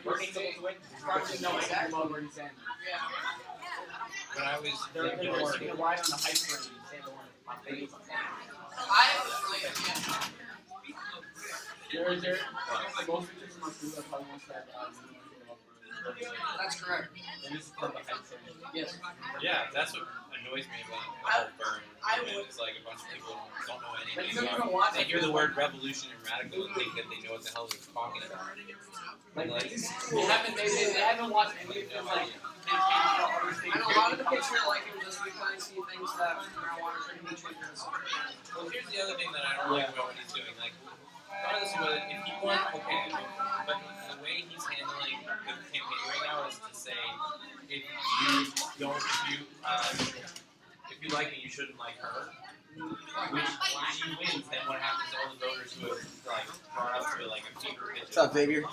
Bernie someone's win. Probably know anything about Bernie Sanders. When I was They're ride on the hype train. My face. There. Most pictures of my food are probably ones that. That's correct. And this is part of the hype train. Yes. Yeah, that's what annoys me about the whole burn movement. It's like a bunch of people don't know anything about it. They hear the word revolution and radical and think that they know what the hell they're talking about. They haven't watched any of them, like, And a lot of the kids feel like it just because he thinks that marijuana is pretty much dangerous. Well, here's the other thing that I don't like about what he's doing. Like, regardless of whether, if he wants, okay, but the way he's handling the campaign right now is to say, if you like me, you shouldn't like her. Which, when she wins, then what happens to all the voters who have, like, brought up to, like, a paper picture? What's up, Xavier?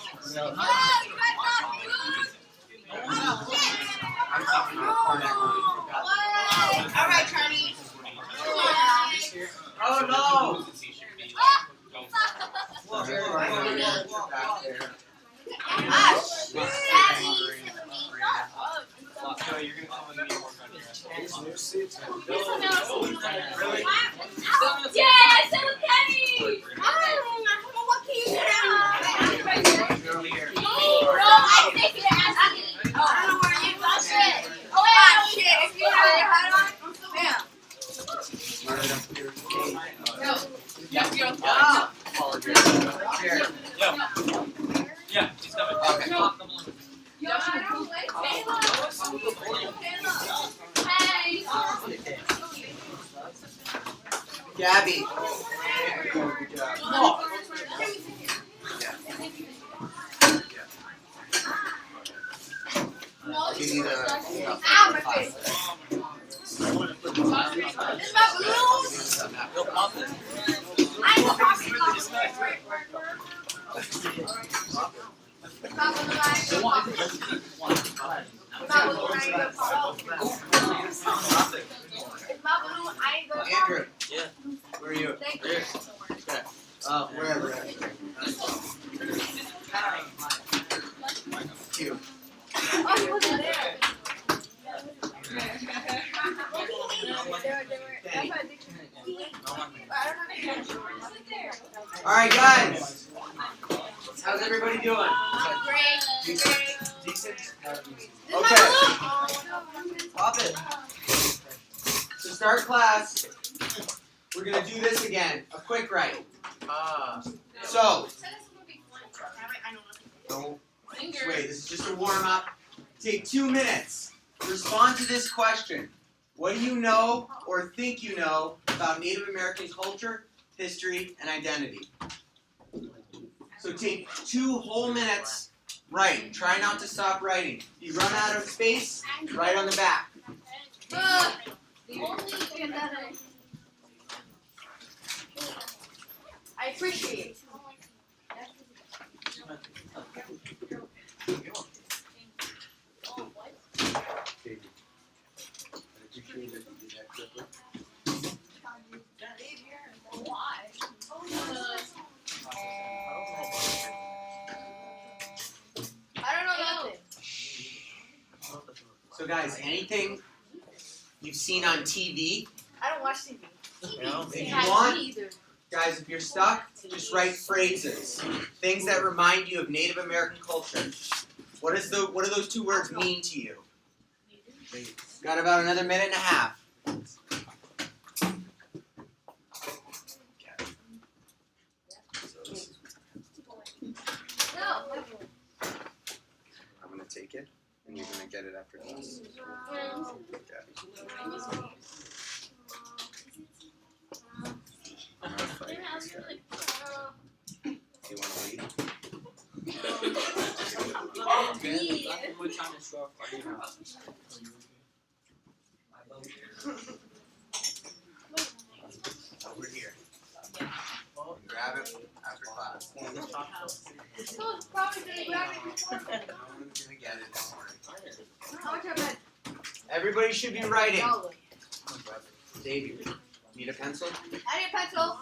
Alright, Charlie. Oh no! So you're gonna come with me and work on your Yeah, so Kenny! What can you do? No, I think you're asking. Oh, I don't know where you lost it. Oh, shit. If you have your hat on, yeah. Yeah, he's coming. Okay. Yo, I don't like Hey. Gabby. I'll give you the. Ow, my face. This is my balloon. I will pop it off. Top of the line. Andrew. Yeah. Where are you? Thank you. Okay. Wherever. Cute. Oh, he wasn't there. All right, guys. How's everybody doing? Great. Decent. Okay. Pop it. To start class, we're gonna do this again. A quick write. So. Don't wait. This is just a warm up. Take 2 minutes. Respond to this question. What do you know or think you know about Native American culture, history, and identity? So take 2 whole minutes. Write. Try not to stop writing. If you run out of space, write on the back. I appreciate it. So guys, anything you've seen on TV, I don't watch TV. if you want, guys, if you're stuck, just write phrases. Things that remind you of Native American culture. What do those 2 words mean to you? Got about another minute and a half. I'm gonna take it, and you're gonna get it after class. Do you want to leave? Over here. Grab it after class. No one's gonna get it, don't worry. Everybody should be writing. Xavier, need a pencil? I need a pencil.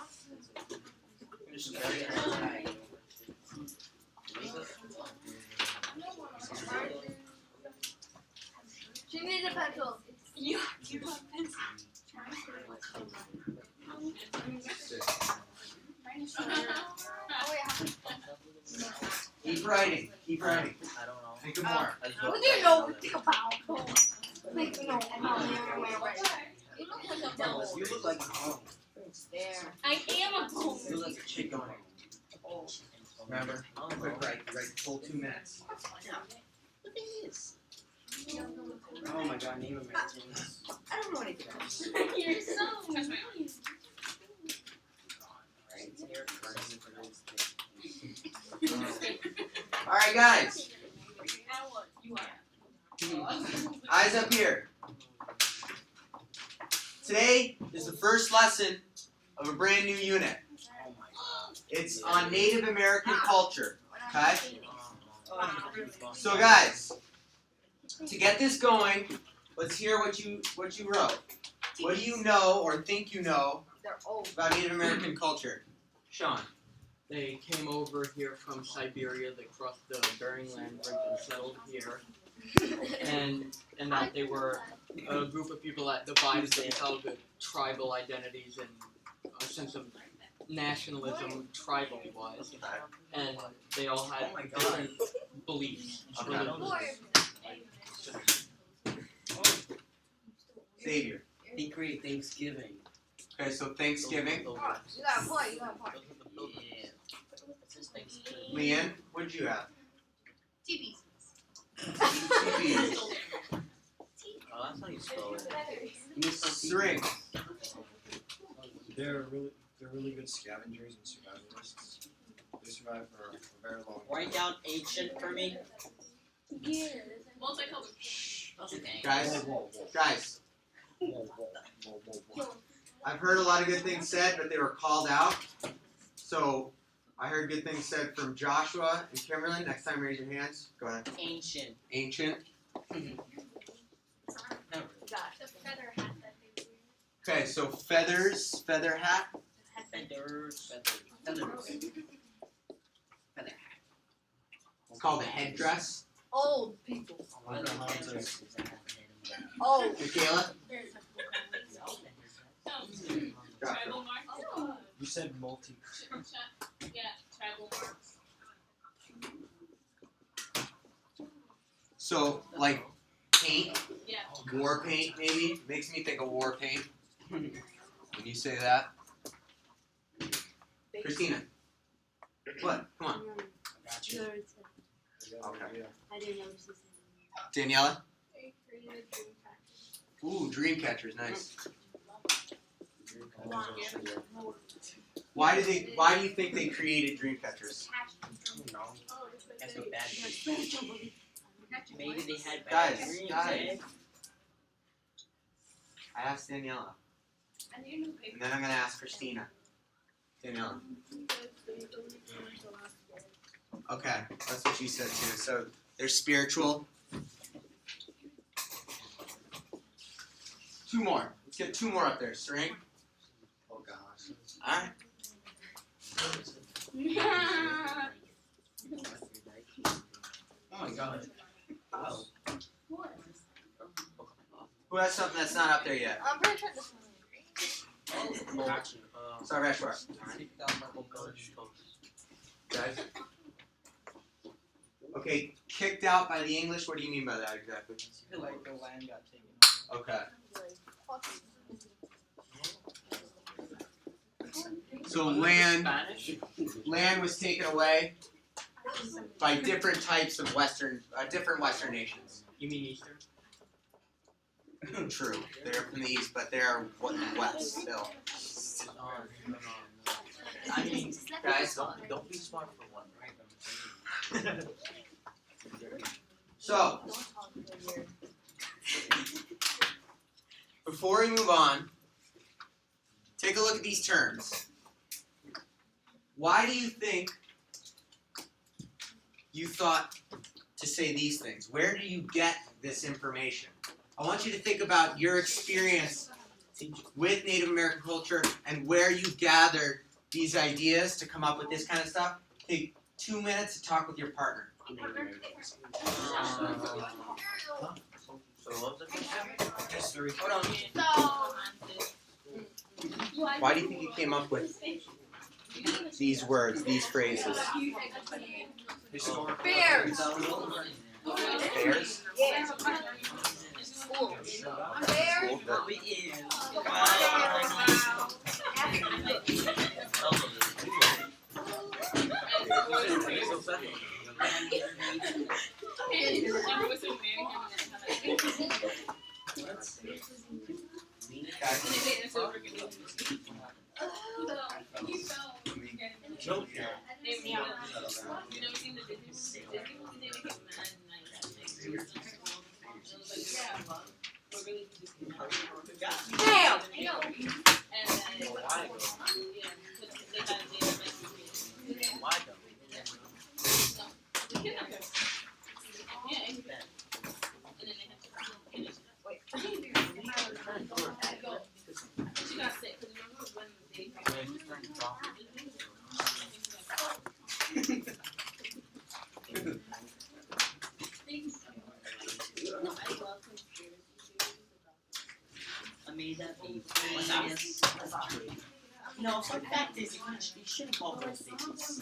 Keep writing. Keep writing. I don't know. Think of more. What do you know about? Like, no, You look like a home. I am a home. You look like a chick on it. Remember? Quick write. Write full 2 minutes. Oh my god, name Americans. I don't know anything else. You're so mean. All right, guys. You are. Eyes up here. Today is the first lesson of a brand new unit. It's on Native American culture. Okay? So guys, to get this going, let's hear what you wrote. What do you know or think you know They're old. about Native American culture? Sean. They came over here from Siberia. They crossed the Bering Land Bridge and settled here. And that they were a group of people that divided themselves with tribal identities and a sense of nationalism, tribally wise. And they all had different beliefs. Xavier. They create Thanksgiving. Okay, so Thanksgiving. You got a point. You got a point. Leanne, what did you have? TVs. TVs. Oh, that's how you spell it. Syringe. They're really good scavengers and survivalists. They survive for a very long time. Write down ancient for me. Multicolored. Guys, guys. Whoa. I've heard a lot of good things said, but they were called out. So I heard good things said from Joshua and Kimberlyn. Next time, raise your hands. Go ahead. Ancient. Ancient. The feather hat that they wear. Okay, so feathers, feather hat. Feathers. It's called a headdress. Old people. I wonder how to. Old. Michaela? Tribal marks. You said multi. Yeah, tribal marks. So, like, paint, Yeah. war paint maybe. Makes me think of war paint. When you say that. Christina. What? Come on. Got you. Okay. I didn't know this. Daniela? They created dream factory. Ooh, dream catchers, nice. Yeah. Why do you think they created dream catchers? Oh, That's so bad. Maybe they had Guys, bad dreams. guys. I asked Daniela. And you know And then I'm gonna ask Christina. Daniela. Okay, that's what she said too. So they're spiritual. 2 more. Let's get 2 more up there. String. Oh gosh. Alright. Oh my god. Oh. Who has something that's not up there yet? I'm pretty sure this one. Got you. Sorry, Rashwar. Guys. Okay, kicked out by the English. What do you mean by that exactly? Like the land got taken Okay. So land was taken away by different types of different Western nations. You mean Eastern? True, they're from the east, but they're west still. I mean, Guys, Don't be smart for one, right? so before we move on, take a look at these terms. Why do you think you thought to say these things? Where do you get this information? I want you to think about your experience with Native American culture and where you gathered these ideas to come up with this kind of stuff. Take 2 minutes to talk with your partner. So what was the question? History. Hold on. So. Why do you think you came up with these words, these phrases? Historical. Bears. Bears? Yeah. School. Bears. Damn. She got sick because remember when they No, so the fact is, you shouldn't call those things.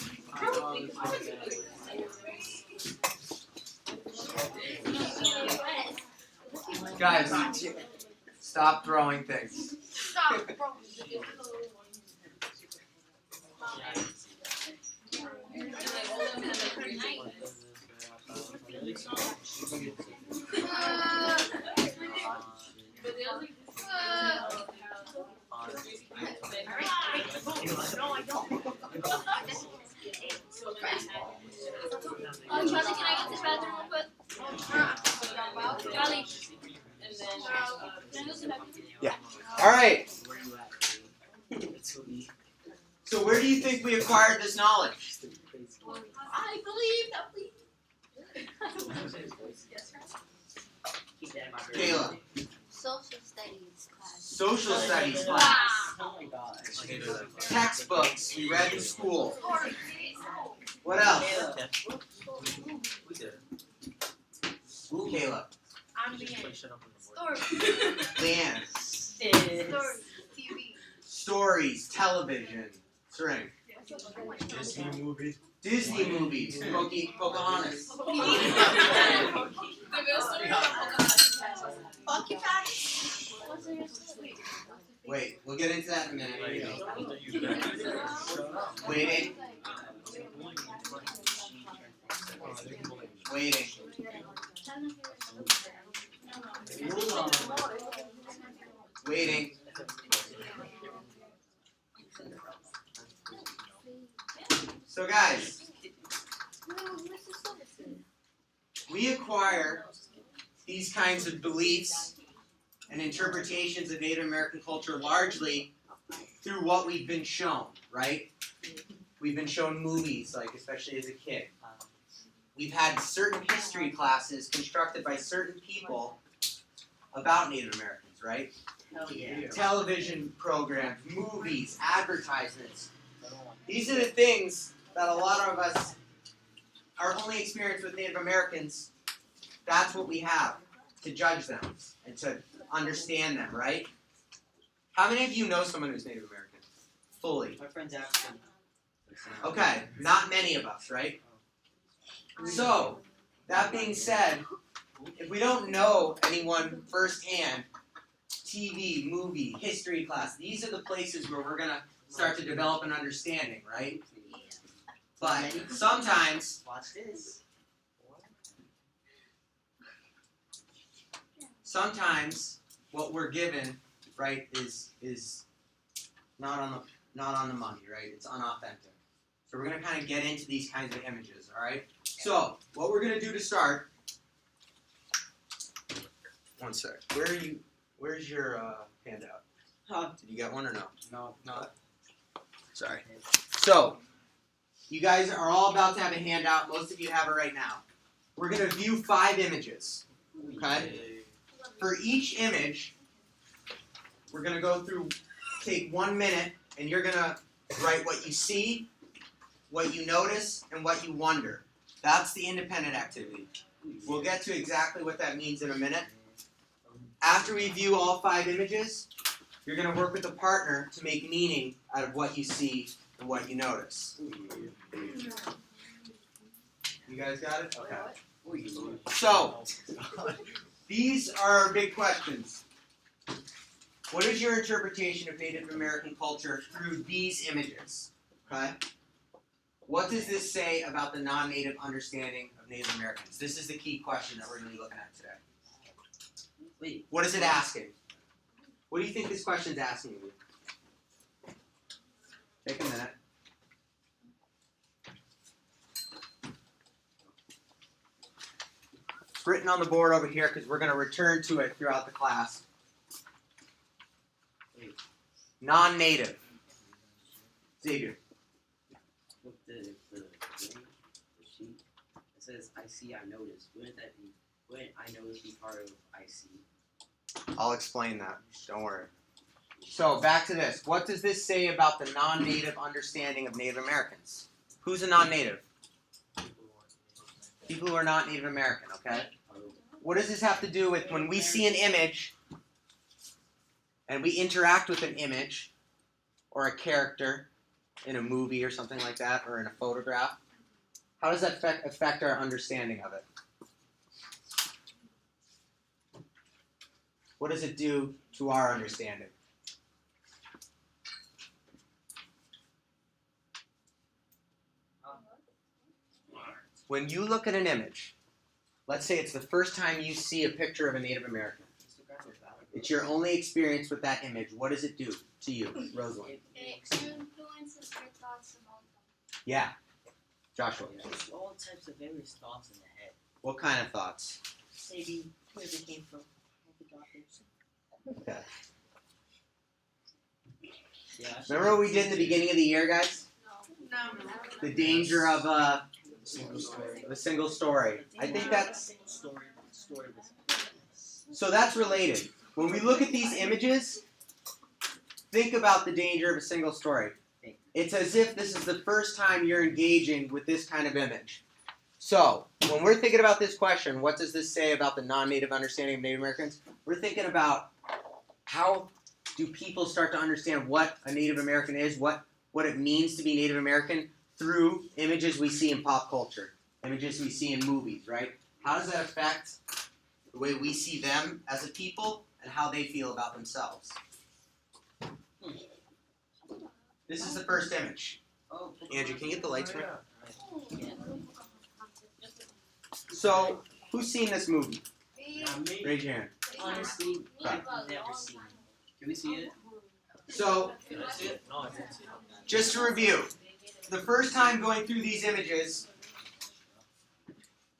Guys, stop throwing things. Stop, bro. Charlie, can I get this bathroom real quick? Charlie. All right. So where do you think we acquired this knowledge? I believe that we. Kayla, Social studies class. social studies class. Oh my god. Textbooks we read in school. What else? Kayla, I'm Leanne. Stories. Leanne, Stories. TV. stories, television, Sering, Disney movies. Disney movies, Pocahontas. Funky Patty. What's the rest of the Wait, we'll get into that in a minute. Waiting. Waiting. Waiting. So guys, we acquire these kinds of beliefs and interpretations of Native American culture largely through what we've been shown, right? We've been shown movies, like especially as a kid. We've had certain history classes constructed by certain people about Native Americans, right? Hell yeah. Television programs, movies, advertisements. These are the things that a lot of us, our only experience with Native Americans, that's what we have to judge them and to understand them, right? How many of you know someone who's Native American? Fully. My friend's African. Okay, not many of us, right? So, that being said, if we don't know anyone firsthand, TV, movie, history class, these are the places where we're going to start to develop an understanding, right? But sometimes, Watch this. what we're given, right, is not on the money, right? It's unauthentic. So we're gonna kind of get into these kinds of images, all right? So what we're gonna do to start. One sec. Where's your handout? Huh? Did you get one or no? No. Sorry. So you guys are all about to have a handout. Most of you have it right now. We're gonna view 5 images. Okay? For each image, we're going to take 1 minute, and you're going to write what you see, what you notice, and what you wonder. That's the independent activity. We'll get to exactly what that means in a minute. After we view all 5 images, you're going to work with a partner to make meaning out of what you see and what you notice. You guys got it? Okay. Oh, you Lord. So, these are big questions. What is your interpretation of Native American culture through these images? Okay? What does this say about the non-native understanding of Native Americans? This is the key question that we're going to be looking at today. Wait. What is it asking? What do you think this question's asking you? Take a minute. It's written on the board over here because we're going to return to it throughout the class. Non-native. Xavier. Look, the sheet. It says, I see, I notice. Wouldn't I notice be part of I see? I'll explain that. Don't worry. So, back to this. What does this say about the non-native understanding of Native Americans? Who's a non-native? People who are not Native American, okay? What does this have to do with when we see an image and we interact with an image or a character in a movie or something like that, or in a photograph? How does that affect our understanding of it? What does it do to our understanding? When you look at an image, let's say it's the first time you see a picture of a Native American. It's your only experience with that image. What does it do to you, Rosalind? It influences your thoughts about them. Yeah. Joshua. There's all types of various thoughts in the head. What kind of thoughts? Maybe where they came from. How they got there. Okay. Yeah, Remember what we did in the beginning of the year, guys? No. The danger of a Single story. single story. I think that's story was. so that's related. When we look at these images, think about the danger of a single story. It's as if this is the first time you're engaging with this kind of image. So, when we're thinking about this question, what does this say about the non-native understanding of Native Americans? We're thinking about how do people start to understand what a Native American is, what it means to be Native American through images we see in pop culture, images we see in movies, right? How does that affect the way we see them as a people and how they feel about themselves? This is the first image. Oh, Andrew, can you get the lights for me? So, who's seen this movie? Raise your hand. honestly, Okay. I've never seen it. Can we see it? So, Did I see it? No, I didn't see it. just to review, the first time going through these images,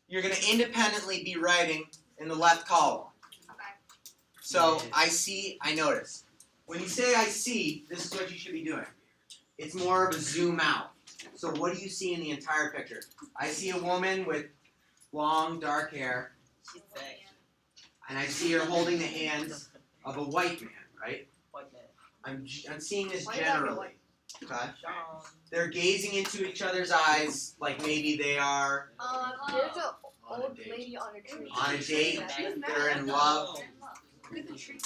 you're going to independently be writing in the left column. So, I see, I notice. When you say I see, this is what you should be doing. It's more of a zoom out. So what do you see in the entire picture? I see a woman with long, dark hair, She's back. and I see her holding the hands of a white man, right? White man. I'm seeing this generally. Okay? Sean. They're gazing into each other's eyes like maybe they are There's a On a old date. lady on a tree. on a date, they're in love. Look at the tree.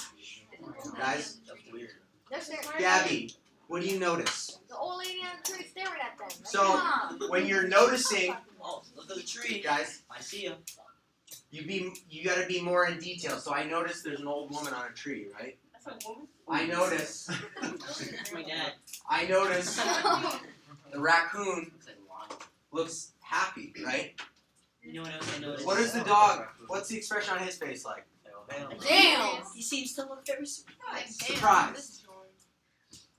Guys, That's weird. There's their Gabby, what do you notice? The old lady on the tree staring at them. Like, So- "Mom." When you're noticing, Oh, look at the tree. guys, I see him. you gotta be more in detail. So I notice there's an old woman on a tree, right? That's a woman? I notice That's my dad. I notice the raccoon Looks like a lion. looks happy, right? You know what else I noticed? What is the dog? What's the expression on his face like? Damn. He seems to look very surprised. Surprise.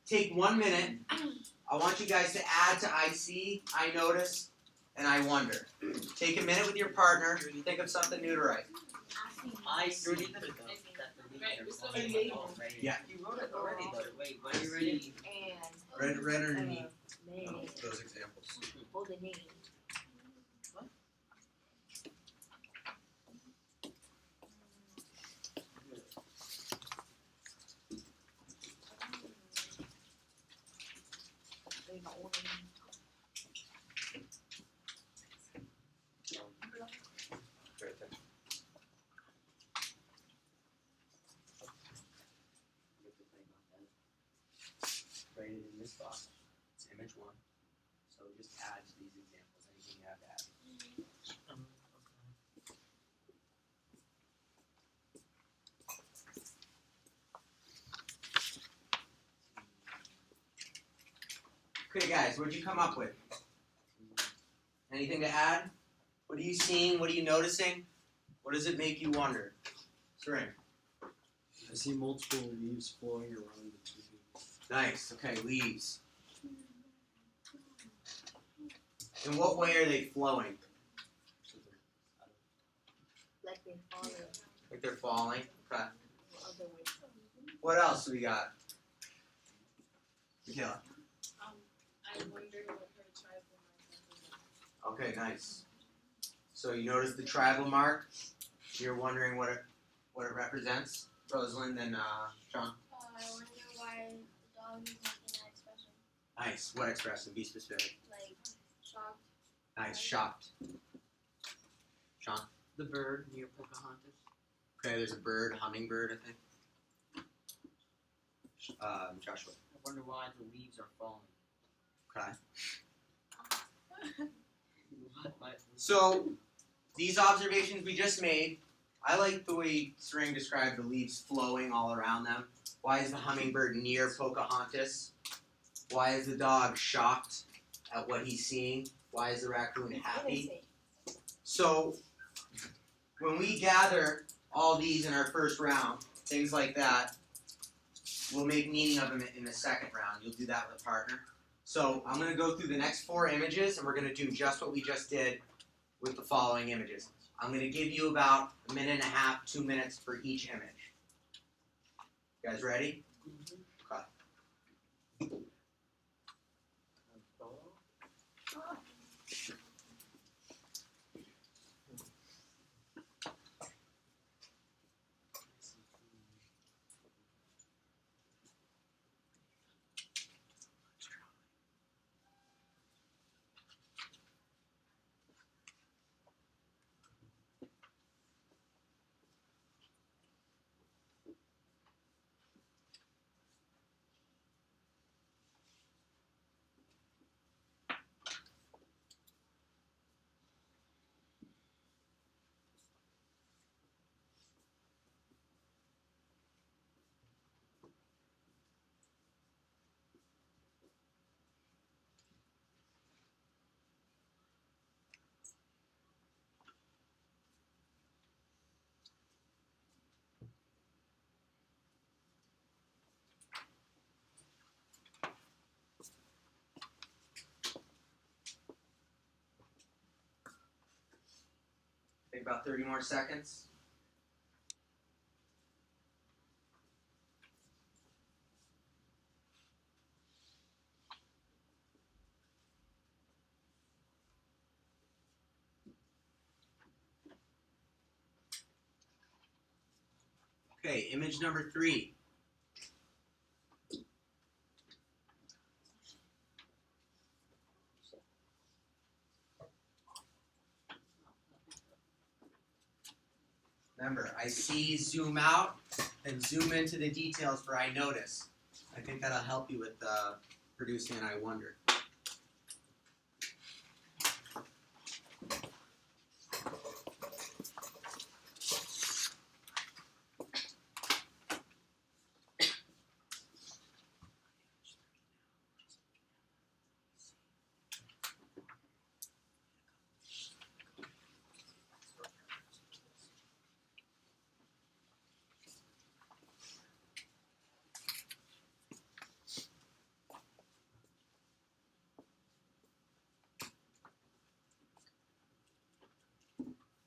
Take 1 minute. I want you guys to add to I see, I notice, and I wonder. Take a minute with your partner. Think of something new to write. I see that the leaves are falling already. Yeah. You wrote it already though. Wait, what are you writing? And Red underneath. name. Those examples. Hold the name. Right there. Write it in this box. It's image 1. So just add to these examples. Okay, guys, what'd you come up with? Anything to add? What are you seeing? What are you noticing? What does it make you wonder? Sering. I see multiple leaves flowing around the TV. Nice. Okay, leaves. In what way are they flowing? Like they're falling. Like they're falling? Okay. Other way. What else do we got? Michaela. I wonder what her tribal mark is. Okay, nice. So you notice the tribal mark. You're wondering what it represents, Rosalind and Sean. I wonder why the dog is making that expression. Nice. What expression? Be specific. Like shocked. Nice. Shocked. Sean. The bird near Pocahontas. Okay, there's a bird, a hummingbird, I think. Joshua. I wonder why the leaves are falling. Okay. What? So, these observations we just made, I like the way Sering described the leaves flowing all around them. Why is the hummingbird near Pocahontas? Why is the dog shocked at what he's seeing? Why is the raccoon happy? So, when we gather all these in our first round, things like that, we'll make meaning of them in the second round. You'll do that with a partner. So I'm going to go through the next 4 images, and we're going to do just what we just did with the following images. I'm going to give you about 1.5 minutes, 2 minutes for each image. You guys ready? Okay. Take about 30 more seconds. Okay, image number 3. Remember, I see, zoom out, and zoom into the details for I notice. I think that'll help you with producing an I wonder.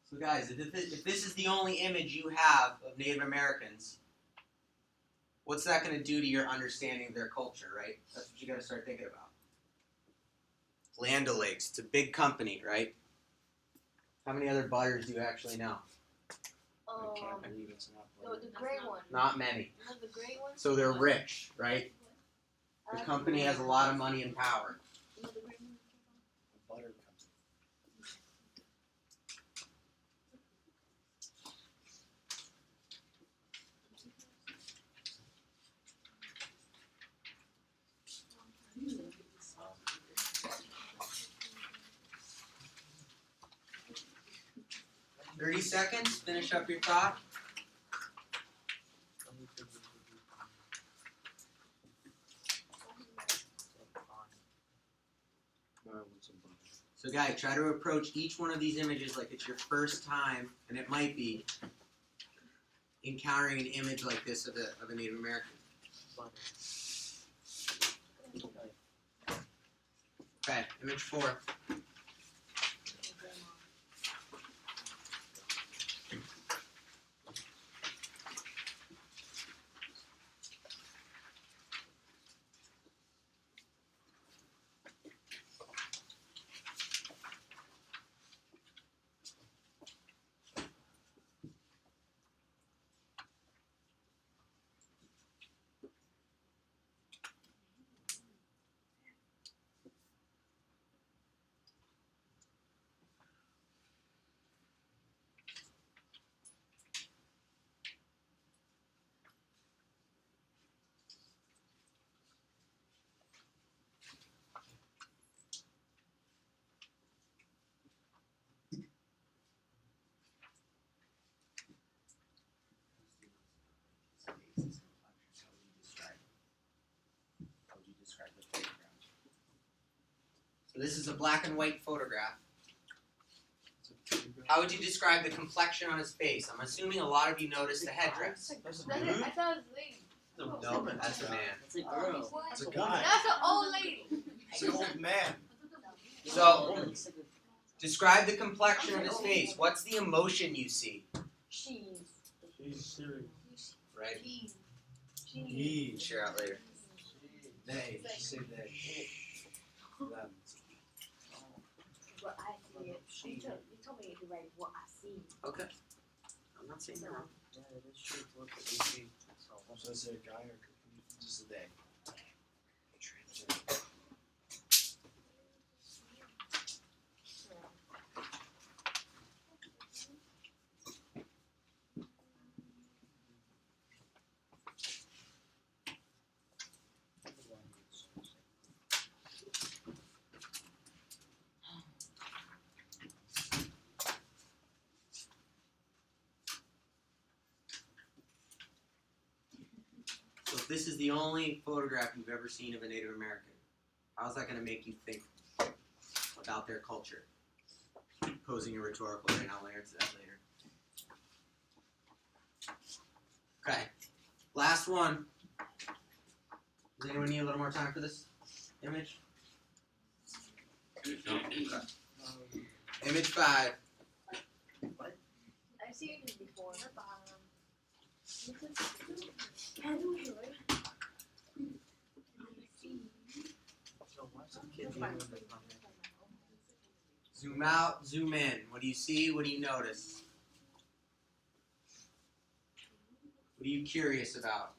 So guys, if this is the only image you have of Native Americans, what's that going to do to your understanding of their culture, right? That's what you got to start thinking about. Land O'Lakes, it's a big company, right? How many other butters do you actually know? I can't believe it's not No, the gray one. Not many. No, the gray one. So they're rich, right? The company has a lot of money and power. No, the gray one. a butter company. Um, 30 seconds, finish up your thought. So guys, try to approach each one of these images like it's your first time, and it might be, encountering an image like this of a Native American. Okay, image 4. So this is a black and white photograph. How would you describe the complexion on his face? I'm assuming a lot of you noticed the headdress. That's a I dude. thought it was a lady. No, that's a man. That's a girl. That's a guy. That's an old lady. It's an old man. So, describe the complexion of his face. What's the emotion you see? Cheese. She's serious. Right? Cheese. He. Share out later. They. She said they. Them. What I see. You told me to write what I see. Okay. I'm not saying you're wrong. Yeah, that's true. Look what you see. So is it a guy or just a they? So if this is the only photograph you've ever seen of a Native American, how's that going to make you think about their culture? Posing a rhetorical right now, I'll answer that later. Okay, last one. Does anyone need a little more time for this image? No? Okay. Image 5. I've seen this before. Zoom out, zoom in. What do you see? What do you notice? What are you curious about?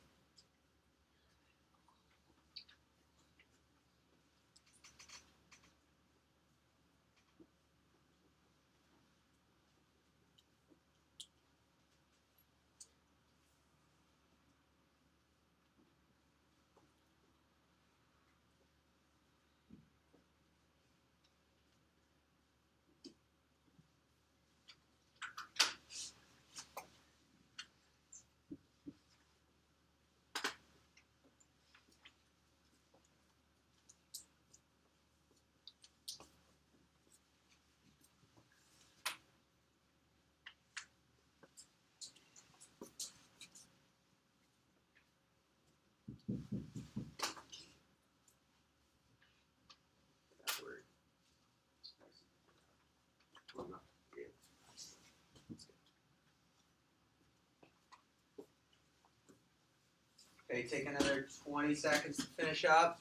That word. Well, not really. Okay, take another 20 seconds to finish up.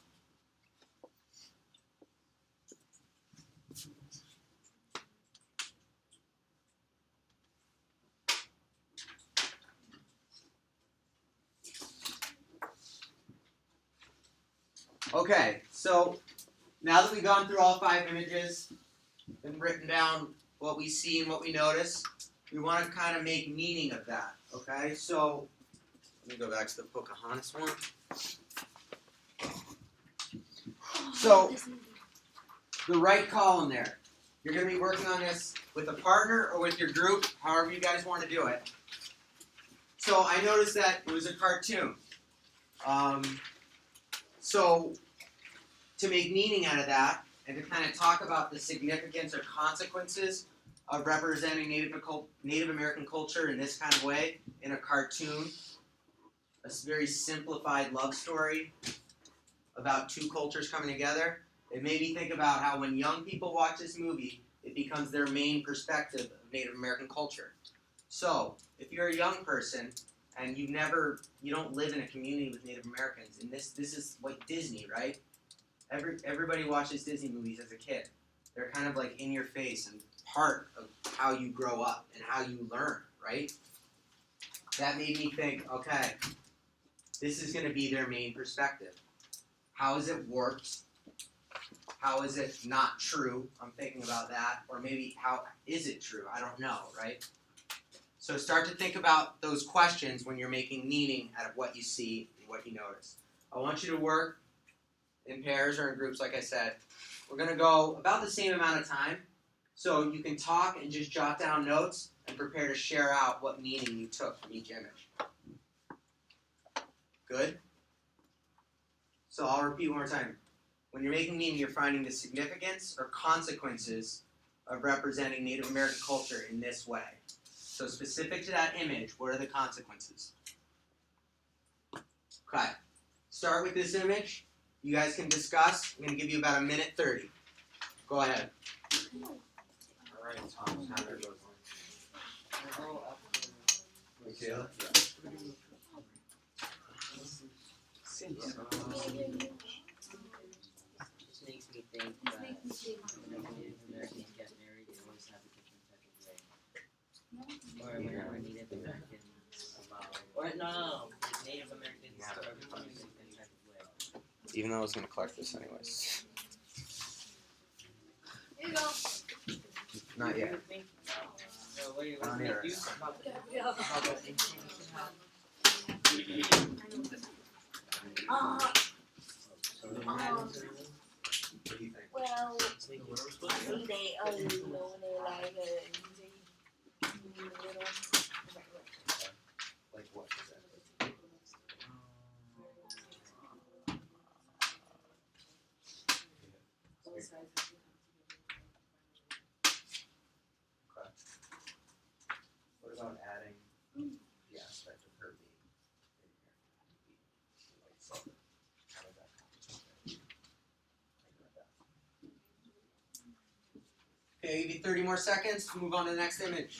Okay, so now that we've gone through all 5 images and written down what we see and what we notice, we want to kind of make meaning of that, okay? So, let me go back to the Pocahontas one. So, the right column there, you're going to be working on this with a partner or with your group, however you guys want to do it. So, I noticed that it was a cartoon. So, to make meaning out of that, and to kind of talk about the significance or consequences of representing Native American culture in this kind of way in a cartoon. A very simplified love story about two cultures coming together. It made me think about how when young people watch this movie, it becomes their main perspective of Native American culture. So, if you're a young person and you don't live in a community with Native Americans, and this is like Disney, right? Everybody watches Disney movies as a kid. They're kind of like in your face and part of how you grow up and how you learn, right? That made me think, okay, this is going to be their main perspective. How is it warped? How is it not true? I'm thinking about that. Or maybe how is it true? I don't know, right? So start to think about those questions when you're making meaning out of what you see and what you notice. I want you to work in pairs or in groups, like I said. We're going to go about the same amount of time. So you can talk and just jot down notes and prepare to share out what meaning you took from each image. Good? So I'll repeat one more time. When you're making meaning, you're finding the significance or consequences of representing Native American culture in this way. So specific to that image, what are the consequences? Okay. Start with this image. You guys can discuss. I'm going to give you about 1:30. Go ahead. Alright, Tom, how there goes Michaela? This makes me think that whenever Native Americans get married, they always have a different type of way. Or whenever Native Americans no. Native Americans are becoming a different type of way. Even though I was going to collect this anyways. Here you go. Not yet. So what do you On here. think about the What do you think? Well, they only know they like Like what is that? Okay. What about adding the aspect of her being in here? Like something. How does that come? Okay, give you 30 more seconds to move on to the next image.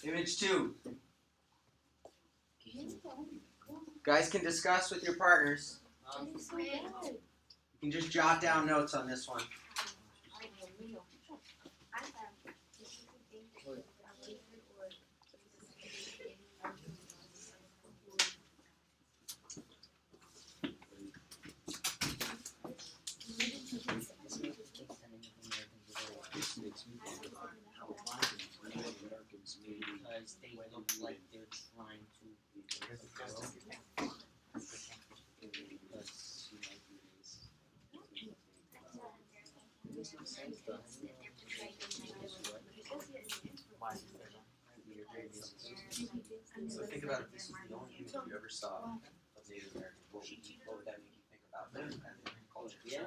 Image 2. Guys can discuss with your partners. You can just jot down notes on this one. This makes me think about how violent Native Americans may be. because they look like they're trying to because she might be racist. So think about if this was the only image you ever saw of Native Americans. What would that make you think about them and their culture? Yeah.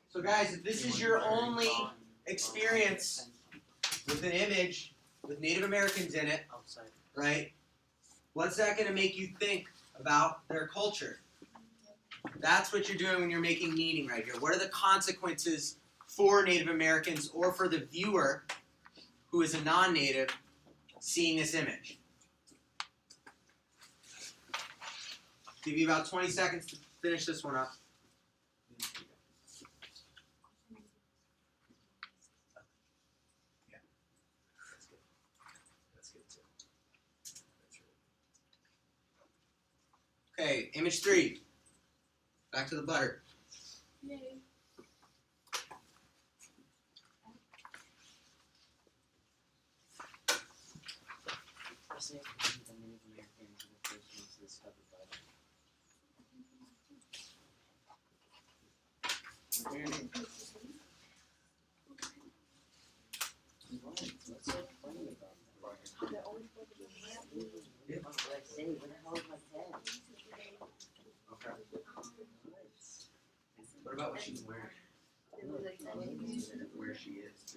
So guys, if this is your only experience with an image with Native Americans in it, Outside. right? What's that going to make you think about their culture? That's what you're doing when you're making meaning right here. What are the consequences for Native Americans or for the viewer who is a non-native seeing this image? Give you about 20 seconds to finish this one up. Okay, image 3. Back to the butter. Say the Native Americans were the first ones to discover butter. What's so funny about that? What did I say? What the hell is my pen? Okay. What about what she's wearing? Where she is.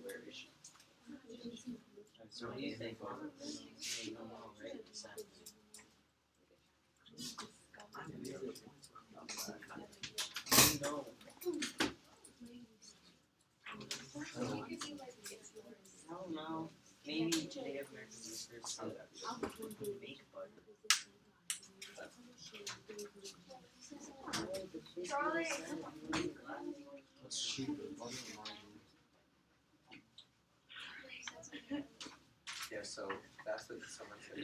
Where is she? So what do you think? Hey, no, right? No. I don't know. Maybe Native Americans were first to make butter. Charlie. Let's shoot the butter margin. Yeah, so that's what someone said.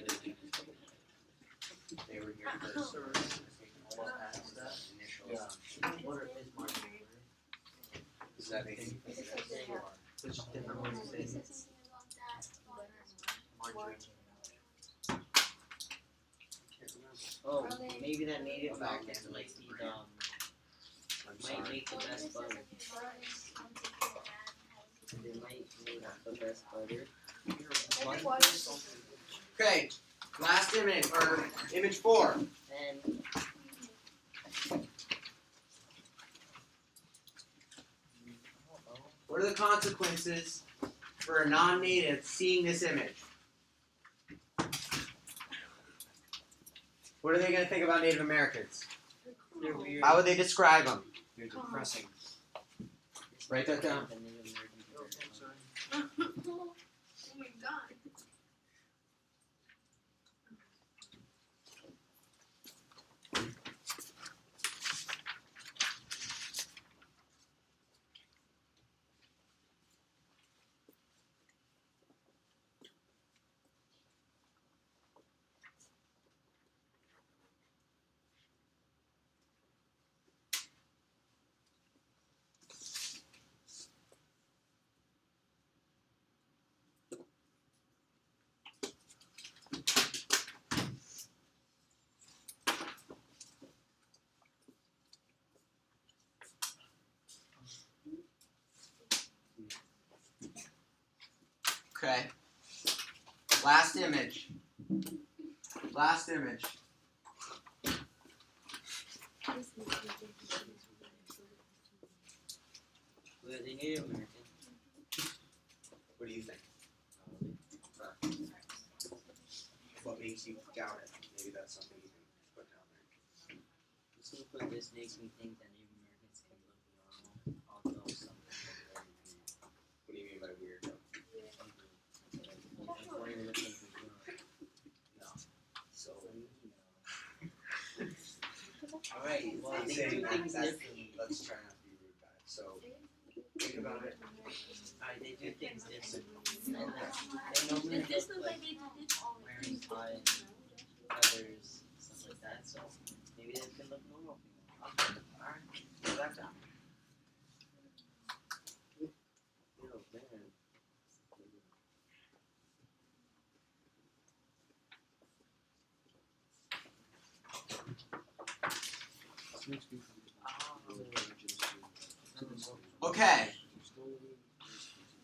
They were here first. Almost past that initial. Yeah. What is margin? Does that make sense? There's different ways to say margarine. Oh, maybe that Native Americans might be might make the best butter. They might make the best butter. Okay, last image, or image 4. And What are the consequences for a non-native seeing this image? What are they going to think about Native Americans? they're weird. How would they describe them? You're depressing. Write that down. The Native Americans are very much. Oh my god. Okay. Last image. Last image. Were they Native American? What do you think? What makes you doubt it? Maybe that's something you can put down there. Simply, this makes me think that Native Americans can look normal, although some people are very weird. What do you mean by weird? Before you look like a girl. No. So Alright, well, I'm they saying do that, things that's, differently. let's try not to be rude about it. So think about it. Alright, they do things differently. And they normally look like wearing ties, feathers, stuff like that, so maybe they can look normal. Okay. Alright. Put that down. Yo, man. Okay.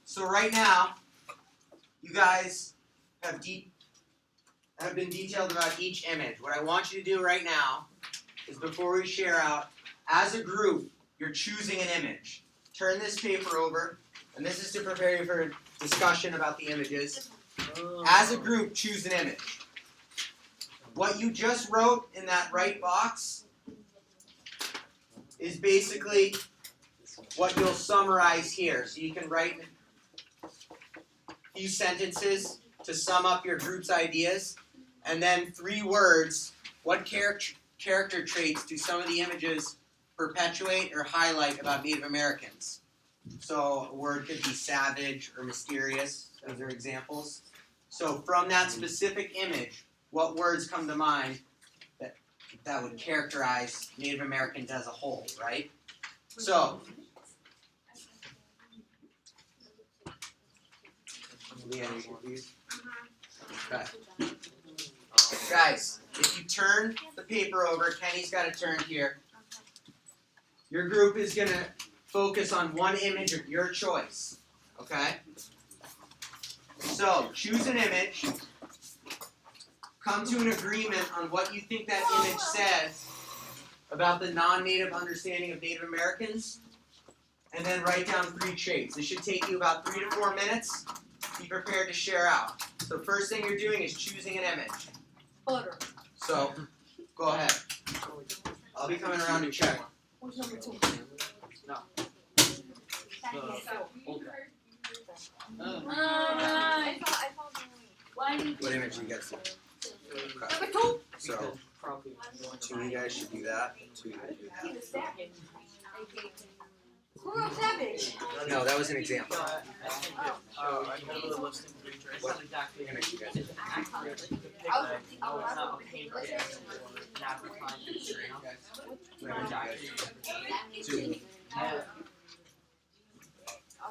So right now, you guys have been detailed about each image. What I want you to do right now is, before we share out, as a group, you're choosing an image. Turn this paper over, and this is to prepare you for discussion about the images. As a group, choose an image. What you just wrote in that right box is basically what you'll summarize here. So you can write a few sentences to sum up your group's ideas, and then 3 words. What character traits do some of the images perpetuate or highlight about Native Americans? So a word could be savage or mysterious. Those are examples. So from that specific image, what words come to mind that would characterize Native Americans as a whole, right? So, Leanne, you confused? Okay. Guys, if you turn the paper over, Kenny's got it turned here. Your group is going to focus on one image of your choice, okay? So, choose an image. Come to an agreement on what you think that image says about the non-native understanding of Native Americans, and then write down 3 traits. This should take you about 3 to 4 minutes. Be prepared to share out. So first thing you're doing is choosing an image. Butter. So, go ahead. I'll be coming around to check. What's number 2? I thought why did you What image do you guys see? number 2? So, Probably 2 of you guys should do that, 2 of you do that. He's a savage. Who wrote savage? No, that was an example. I know the list of 3 traits. What Exactly. image you guys see? I was not a painter or an advertising What image you guys see? 2.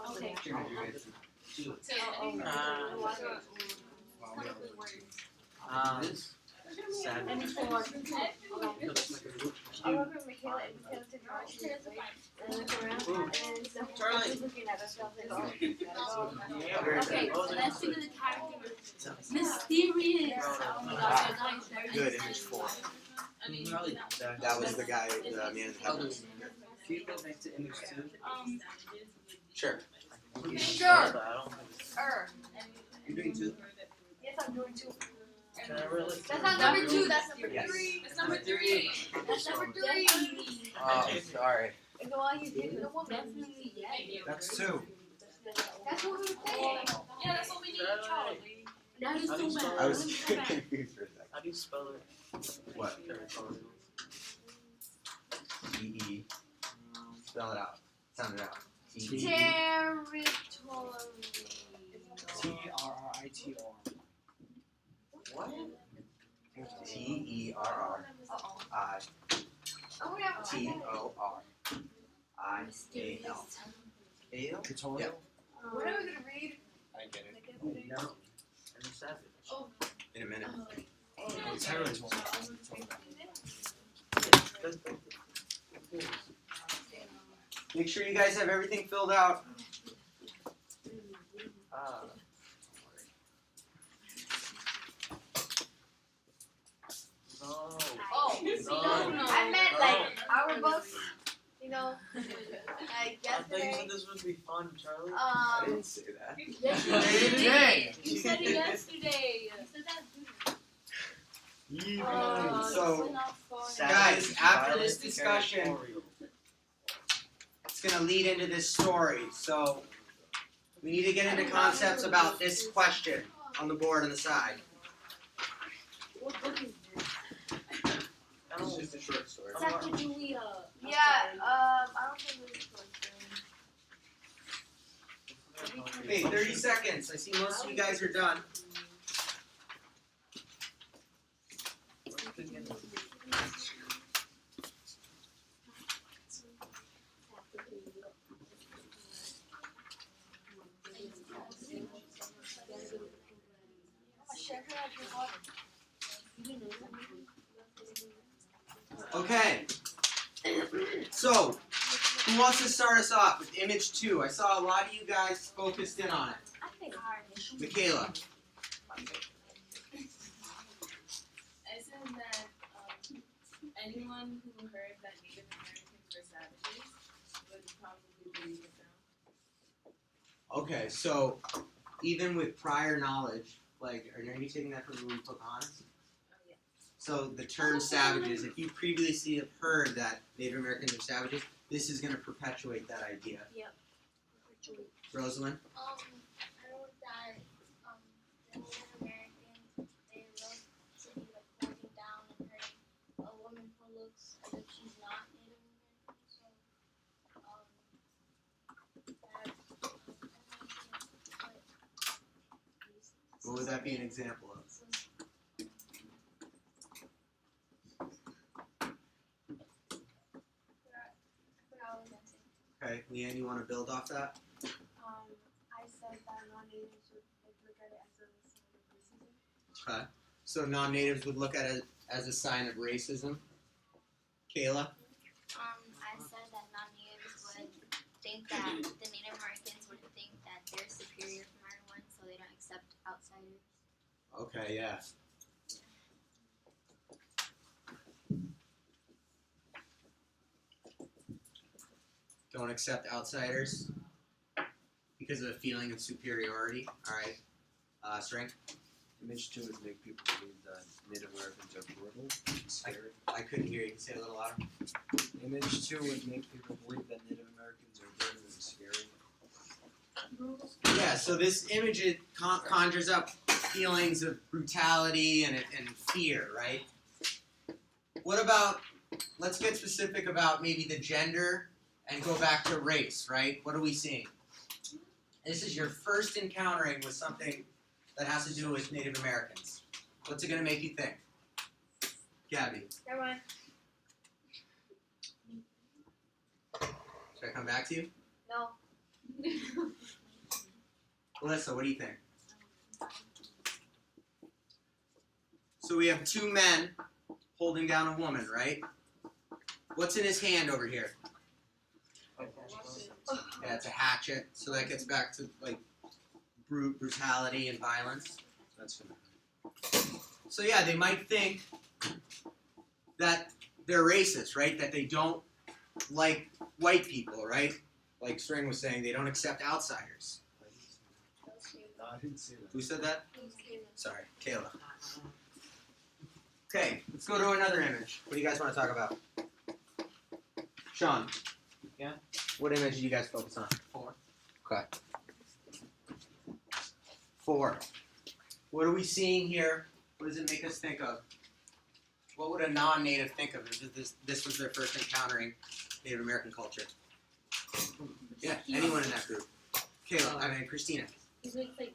Okay. Which image you guys see? And it's 4. I love it, Michaela, and Michaela took her and I looked around, and so Charlie. she's looking at us, so I was like, oh. Okay, so let's do the character. Mysterious. Oh my gosh, guys. Good, image 4. I mean, That was the guy, the man in the heavens. Can you go back to image 2? Sure. Sure. You're doing 2? Yes, I'm doing 2. Can I really? That's not number 2, that's number Yes. 3. it's number 3. That's number 3. Oh, sorry. And go on, you did the woman. Definitely, yeah. That's 2. That's what we were saying. Yeah, that's what we need, Charlie. That is How do so you bad. spell I was confused for a second. How do you spell it? What? T-E. Spell it out. Sound it out. T-E. Territory. T-R-R-I-T-O-R. What? T-E-R-R-I. Oh, yeah. T-O-R. I-A-L. A-L? Tutorial? What are we gonna read? I get it. No. And the savage. In a minute. Territory. Make sure you guys have everything filled out. No. Oh, No. I meant like our books. You know, like I thought you yesterday. said this would be fun, Charlie. I didn't say that. Yes, you Today. You said it yesterday. You said that. So, not fun. Guys, after Violent, this discussion- territorial. it's going to lead into this story. So, we need to get into concepts about this question on the board on the side. What book is this? I don't- It's just a short story. Sacagawea. Yeah, I don't think this is Hey, 30 seconds. I see most of you guys are done. Okay. So, who wants to start us off with image 2? I saw a lot of you guys focused in on it. I think Michaela. I said that anyone who heard that Native Americans were savages would probably believe it now. Okay, so even with prior knowledge, like, are you taking that from Louis Pocahontas? Oh, yeah. So the term savages, if you previously have heard that Native Americans are savages, this is going to perpetuate that idea. Yep. Rosalind? I know that the Native Americans, they love to be like pointing down and hurting a woman who looks as if she's not Native American. So, What would that be an example of? Okay, Leanne, you want to build off that? I said that non-natives would look at it as a sign of racism. Okay. So non-natives would look at it as a sign of racism. Kayla? I said that non-natives would think that the Native Americans would think that they're superior from everyone, so they don't accept outsiders. Okay, yeah. Don't accept outsiders because of a feeling of superiority. Alright. Strength? Image 2 would make people believe that Native Americans are brutal and scary. I couldn't hear you. Can you say it a little louder? Image 2 would make people believe that Native Americans are brutal and scary. Yeah, so this image it conjures up feelings of brutality and fear, right? What about, let's get specific about maybe the gender and go back to race, right? What are we seeing? This is your first encountering with something that has to do with Native Americans. What's it going to make you think? Gabby. Never mind. Should I come back to you? No. Alyssa, what do you think? So we have two men holding down a woman, right? What's in his hand over here? Yeah, it's a hatchet. So that gets back to like brutality and violence. That's fine. So yeah, they might think that they're racist, right? That they don't like white people, right? Like String was saying, they don't accept outsiders. No, I didn't say that. Who said that? Sorry, Kayla. Okay, let's go to another image. What do you guys want to talk about? Sean. Yeah? What image do you guys focus on? 4. Okay. 4. What are we seeing here? What does it make us think of? What would a non-native think of if this was their first encountering Native American culture? Yeah, anyone in that group. Kayla, I mean Christina. It looks like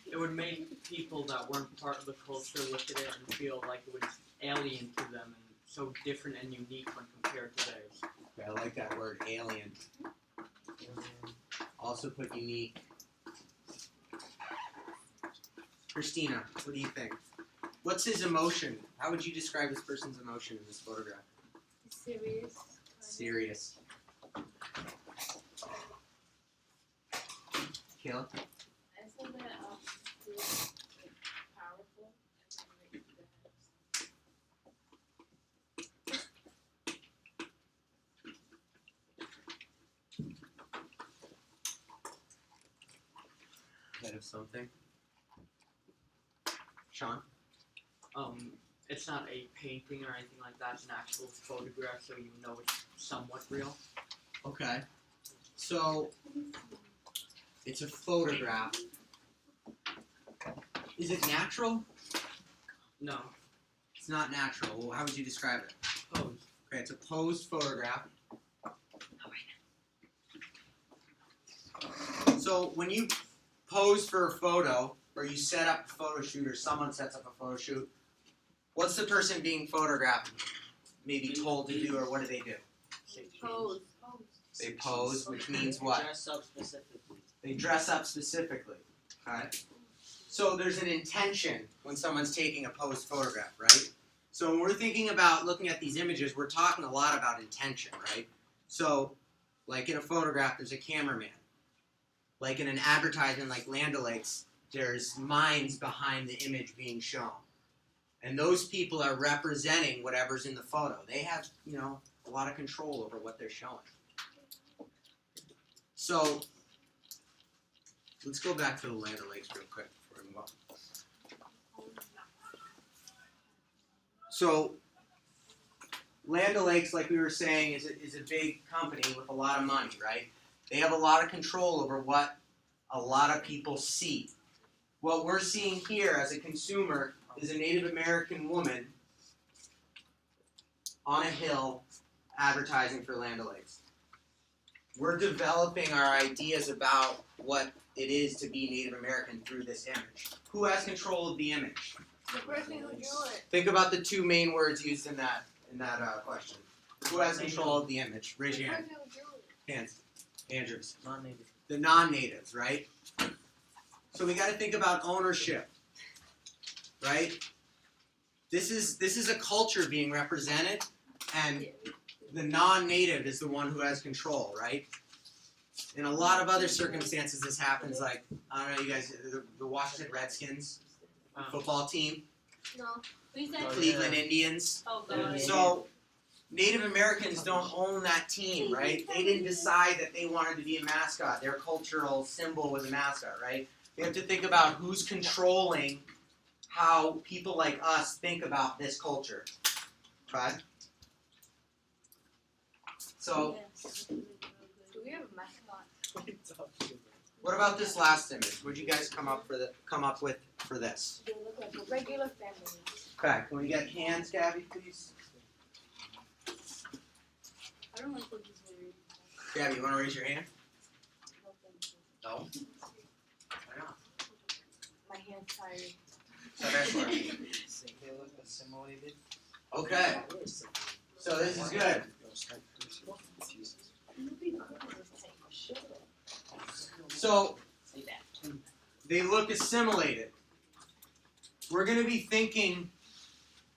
It would make people that weren't part of the culture look at it and feel like it was alien to them and so different and unique when compared to theirs. Okay, I like that word, alien. Also put unique. Christina, what do you think? What's his emotion? How would you describe this person's emotion in this photograph? serious. Serious. Kayla? I said that it was like powerful and then like the Head of something. Sean? It's not a painting or anything like that. It's an actual photograph, so you know it's somewhat real. Okay. So, it's a photograph. Is it natural? No. It's not natural. Well, how would you describe it? Posed. Okay, it's a posed photograph. So, when you pose for a photo, or you set up a photo shoot, or someone sets up a photo shoot, what's the person being photographed maybe told to do, or what do they do? pose. They pose, which means what? Dress up specifically. They dress up specifically. Alright? So there's an intention when someone's taking a posed photograph, right? So when we're thinking about looking at these images, we're talking a lot about intention, right? So, like in a photograph, there's a cameraman. Like in an advertisement like Land O'Lakes, there's minds behind the image being shown. And those people are representing whatever's in the photo. They have, a lot of control over what they're showing. So, let's go back to the Land O'Lakes real quick before we move on. So, Land O'Lakes, like we were saying, is a big company with a lot of money, right? They have a lot of control over what a lot of people see. What we're seeing here as a consumer is a Native American woman on a hill advertising for Land O'Lakes. We're developing our ideas about what it is to be Native American through this image. Who has control of the image? The person who drew it. Think about the two main words used in that question. The Who has control of the image? Raise your hand. Hands. Andrews. Non-native. The non-natives, right? So we got to think about ownership, right? This is a culture being represented, and the non-native is the one who has control, right? In a lot of other circumstances, this happens. Like, I don't know, you guys, the Washington Redskins football team, No. Who's that? Cleveland Indians. Oh god. So Native Americans don't own that team, right? They didn't decide that they wanted to be a mascot. Their cultural symbol was a mascot, right? We have to think about who's controlling how people like us think about this culture. Right? So, Do we have a mascot? what about this last image? What'd you guys come up with for this? They look like a regular family. Okay, can we get hands, Gabby, please? I don't like what he's wearing. Gabby, you want to raise your hand? No, thank you. No. Why not? My hand's tired. So that's where- They look assimilated. Okay, so this is good. So they look assimilated. We're going to be thinking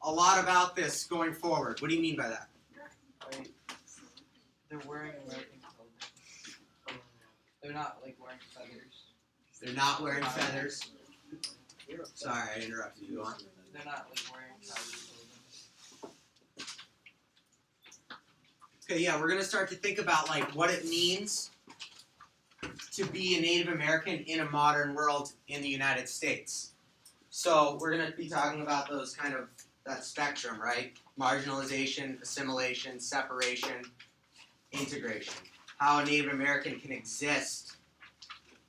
a lot about this going forward. What do you mean by that? Right. They're wearing American clothing. They're not like wearing feathers. They're not wearing feathers. Sorry, I interrupted you. Go on. They're not like wearing cowboy clothing. Okay, yeah, we're going to start to think about like what it means to be a Native American in a modern world in the United States. So we're going to be talking about those kind of, that spectrum, right? Marginalization, assimilation, separation, integration. How a Native American can exist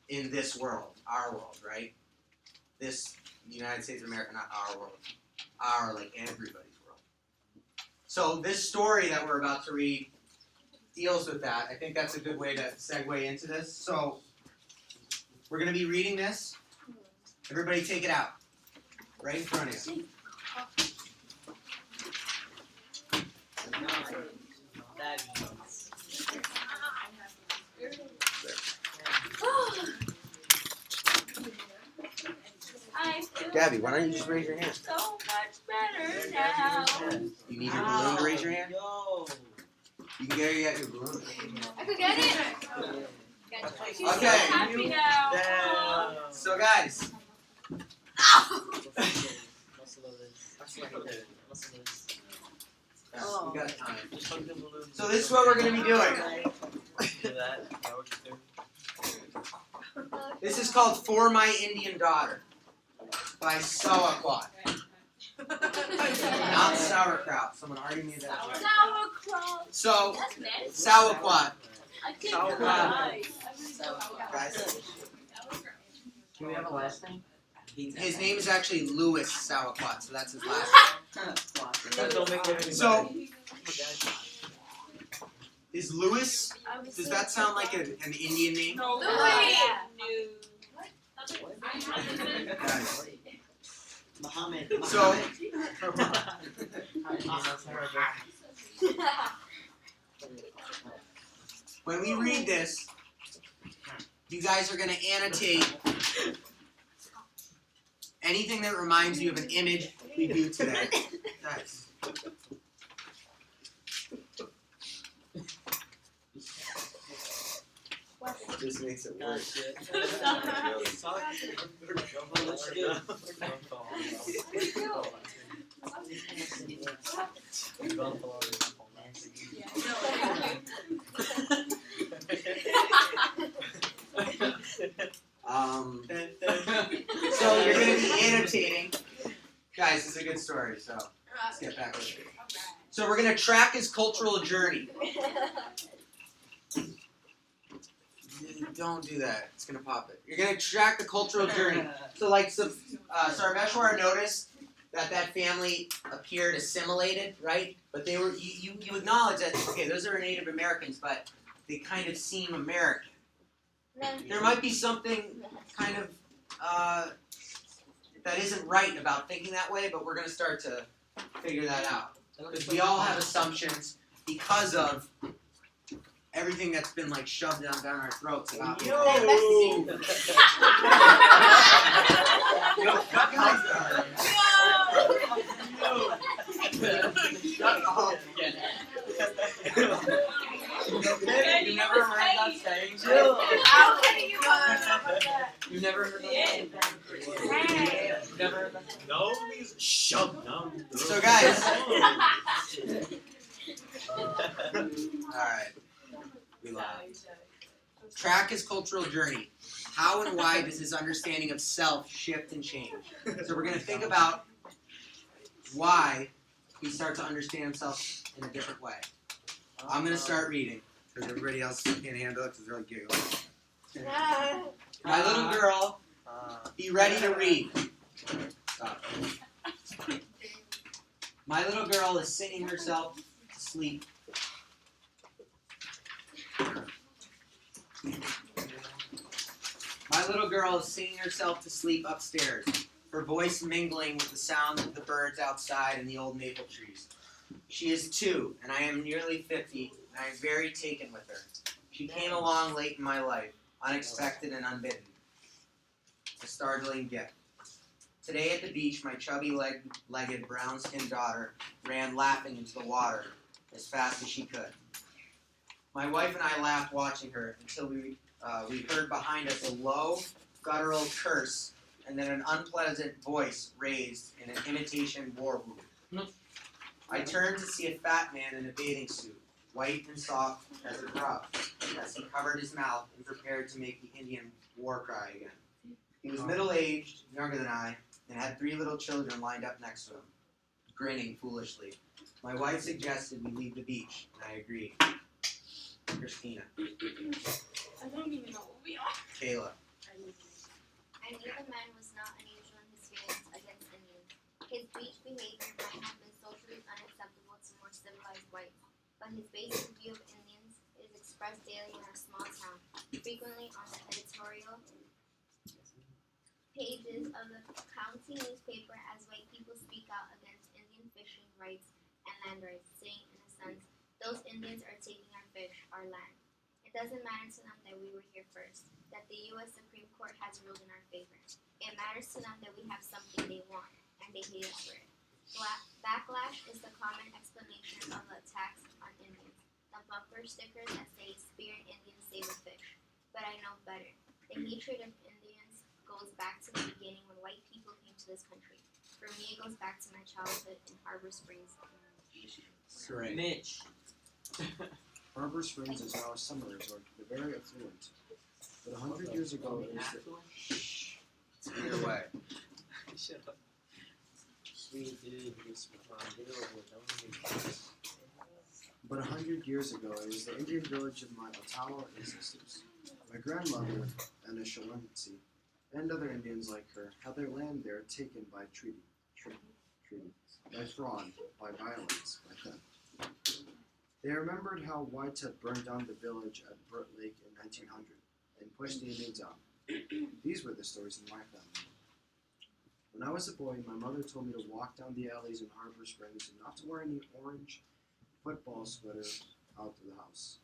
in this world, our world, right? This United States of America, not our world. Our, like, everybody's world. So this story that we're about to read deals with that. I think that's a good way to segue into this. So we're going to be reading this. Everybody take it out. Right in front of you. That means. I feel Gabby, why don't you just raise your hand? so much better now. You need your balloon to raise your hand? Yo. You can get your balloon. I could get it. She's so Okay. happy now. Damn. So guys, Muscle of this. Muscle of this. we got time. Just hug the balloon. So this is what we're going to be doing. Do that. That what you do? This is called For My Indian Daughter by Sauerkraut. Not sauerkraut. Someone already made that joke. Sauerkraut. So, That's nasty. sauerkraut. I can't Sauerkraut. cry. Guys, Can we have a last name? his name is actually Louis Sauerkraut, so that's his last That don't make it any So- better. Is Louis, does that sound like an Indian name? No. Louis. Guys, Muhammad. So- when we read this, you guys are going to annotate anything that reminds you of an image we viewed today. Guys. Just makes it worse. So you're going to be annotating. Guys, this is a good story, so let's get back with it. So we're going to track his cultural journey. Don't do that. It's going to pop it. You're going to track the cultural journey. So like Sarveshwar noticed that family appeared assimilated, right? But they were, you acknowledge that, okay, those are Native Americans, but they kind of seem American. There might be something kind of that isn't right about thinking that way, but we're going to start to figure that out. Because we all have assumptions. because of everything that's been like shoved down our throats about me. You never heard that saying? How can you You never heard that saying? You never heard that? No, these shoved down. So guys, alright, we lied. Track his cultural journey. How and why does his understanding of self shift and change? So we're going to think about why he starts to understand himself in a different way. I'm going to start reading, because everybody else can't handle it because they're like giggling. My little girl, be ready to read. Stop. My little girl is singing herself to sleep. My little girl is singing herself to sleep upstairs, her voice mingling with the sound of the birds outside and the old maple trees. She is 2, and I am nearly 50, and I am very taken with her. She came along late in my life, unexpected and unbidden. A startling gift. Today at the beach, my chubby-legged, brown-skinned daughter ran laughing into the water as fast as she could. My wife and I laughed watching her until we heard behind us a low, guttural curse and then an unpleasant voice raised in an imitation war whoop. I turned to see a fat man in a bathing suit, white and soft as a grub, as he covered his mouth and prepared to make the Indian war cry again. He was middle-aged, younger than I, and had 3 little children lined up next to him, grinning foolishly. My wife suggested we leave the beach, and I agreed. Christina. I don't even know what we are. Kayla. I knew the man was not unusual in his feelings against Indians. His beach behavior might have been socially unacceptable to more civilized whites, but his basic view of Indians is expressed daily in our small town, frequently on the editorial pages of the county newspaper as white people speak out against Indian fishing rights and land rights, saying in a sense, those Indians are taking our fish, our land. It doesn't matter to them that we were here first, that the U.S. Supreme Court has ruled in our favor. It matters to them that we have something they want, and they hate us for it. Backlash is the common explanation of the attacks on Indians. The bumper stickers that say, "Spear an Indian, save a fish." But I know better. The hatred of Indians goes back to the beginning when white people came to this country. For me, it goes back to my childhood in Harbor Springs. Great. Mitch. Harbor Springs is now a summer resort for the very affluent. But 100 years ago, it was the Either way. Shut up. Sweet dude, this get over it. Don't be But 100 years ago, it was the Indian village of my Ottawa ancestors. My grandmother, Anishinaabe, and other Indians like her had their land there taken by treaty, by fraud, by violence, by theft. They remembered how whites had burned down the village at Burt Lake in 1900 and pushed the Indians out. These were the stories in my family. When I was a boy, my mother told me to walk down the alleys in Harbor Springs and not to wear any orange football sweater out of the house.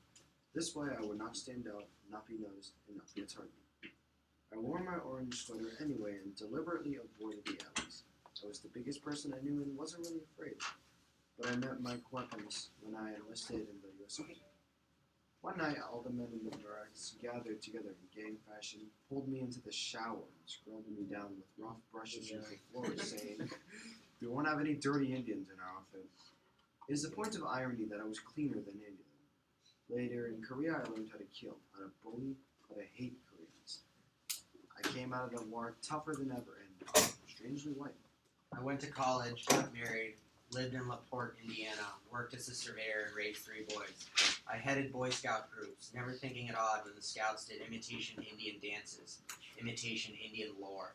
This way I would not stand out, not be noticed, and not be a target. I wore my orange sweater anyway and deliberately avoided the alleys. I was the biggest person I knew and wasn't really afraid. But I met Mike weapons when I enlisted in the U.S. Army. One night, all the men in the barracks gathered together in gang fashion, pulled me into the shower, and scrubbed me down with rough brushes on the floor, saying, "We won't have any dirty Indians in our outfit." It is a point of irony that I was cleaner than any of them. Later, in Korea, I learned how to kill, how to bully, how to hate Koreans. I came out of the war tougher than ever and strangely white. I went to college, got married, lived in LaPorte, Indiana, worked as a surveyor, and raised 3 boys. I headed Boy Scout groups, never thinking it odd when the Scouts did imitation Indian dances, imitation Indian lore.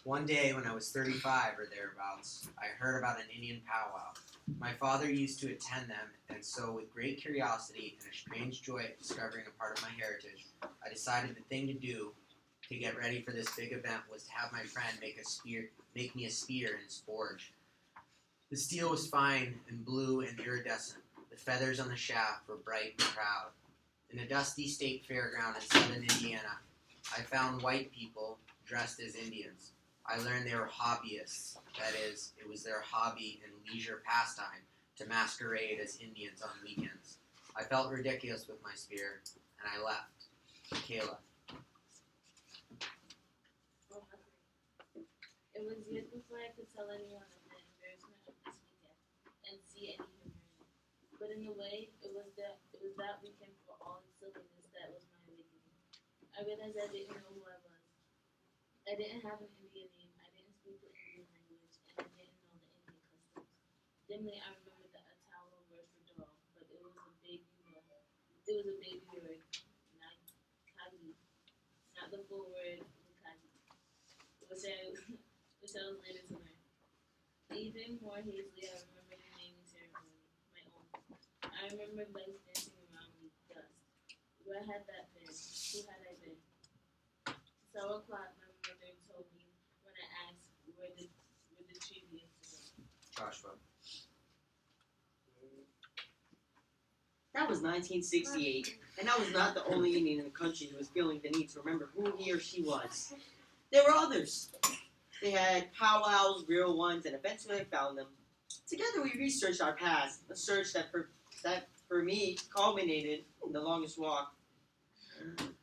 One day, when I was 35 or thereabouts, I heard about an Indian powwow. My father used to attend them, and so with great curiosity and a strange joy at discovering a part of my heritage, I decided the thing to do to get ready for this big event was to have my friend make me a spear in his forge. The steel was fine and blue and iridescent. The feathers on the shaft were bright and proud. In a dusty state fairground in southern Indiana, I found white people dressed as Indians. I learned they were hobbyists. That is, it was their hobby and leisure pastime to masquerade as Indians on weekends. I felt ridiculous with my spear, and I left. Kayla. It was years before I could tell anyone of the embarrassment of this weekend and see any humor in it. But in a way, it was that weekend for all its silliness that was my awakening. I realized I didn't know who I was. I didn't have an Indian name, I didn't speak the Indian language, and I didn't know the Indian customs. Dimly, I remembered the Atawa word for dog, but it was a baby word. It was a baby word, not kagi, not the full word kagi, which I was later to learn. Even more hazily, I remember the naming ceremony, my own. I remember legs dancing around me, dust. Where had that been? Who had I been? Sauerkraut, my mother told me when I asked where the tree begins to go. Joshua. That was 1968, and I was not the only Indian in the country who was feeling the need to remember who he or she was. There were others. They had powwows, real ones, and eventually I found them. Together we researched our past, a search that for me culminated in the longest walk.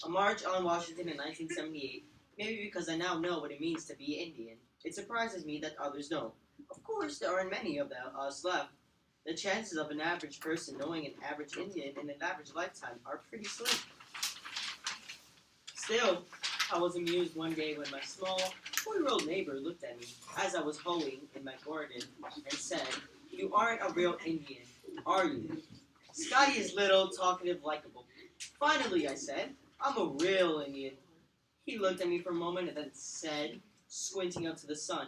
A march on Washington in 1978, maybe because I now know what it means to be Indian. It surprises me that others don't. Of course, there aren't many of us left. The chances of an average person knowing an average Indian in an average lifetime are pretty slim. Still, I was amused one day when my small 4-year-old neighbor looked at me as I was hoeing in my garden and said, "You aren't a real Indian, are you?" Scotty is little, talkative, likable. "Finally," I said, "I'm a real Indian." He looked at me for a moment and then said, squinting up to the sun,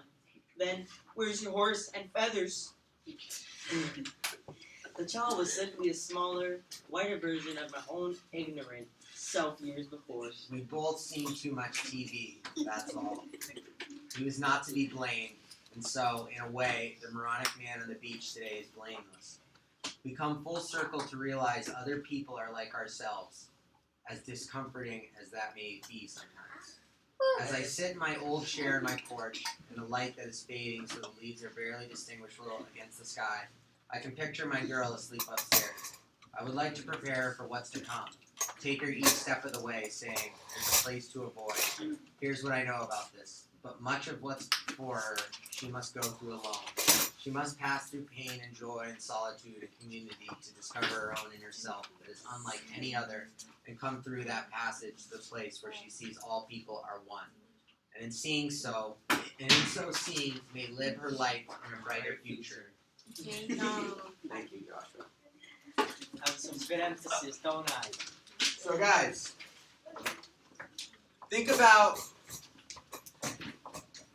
"Then, where's your horse and feathers?" The child was simply a smaller, whiter version of my own ignorant self years before. We both seen too much TV, that's all. He was not to be blamed, and so, in a way, the moronic man on the beach today is blameless. We come full circle to realize other people are like ourselves, as discomforting as that may be sometimes. As I sit in my old chair in my porch, in the light that is fading so the leaves are barely distinguishable against the sky, I can picture my girl asleep upstairs. I would like to prepare her for what's to come. Take her each step of the way, saying, "There's a place to avoid. Here's what I know about this. But much of what's for her, she must go through alone. She must pass through pain and joy and solitude and community to discover her own inner self that is unlike any other, and come through that passage to the place where she sees all people are one. And in so seeing, may live her life in a brighter future." Thank you, Joshua. That was some good emphasis, don't I? So guys, think about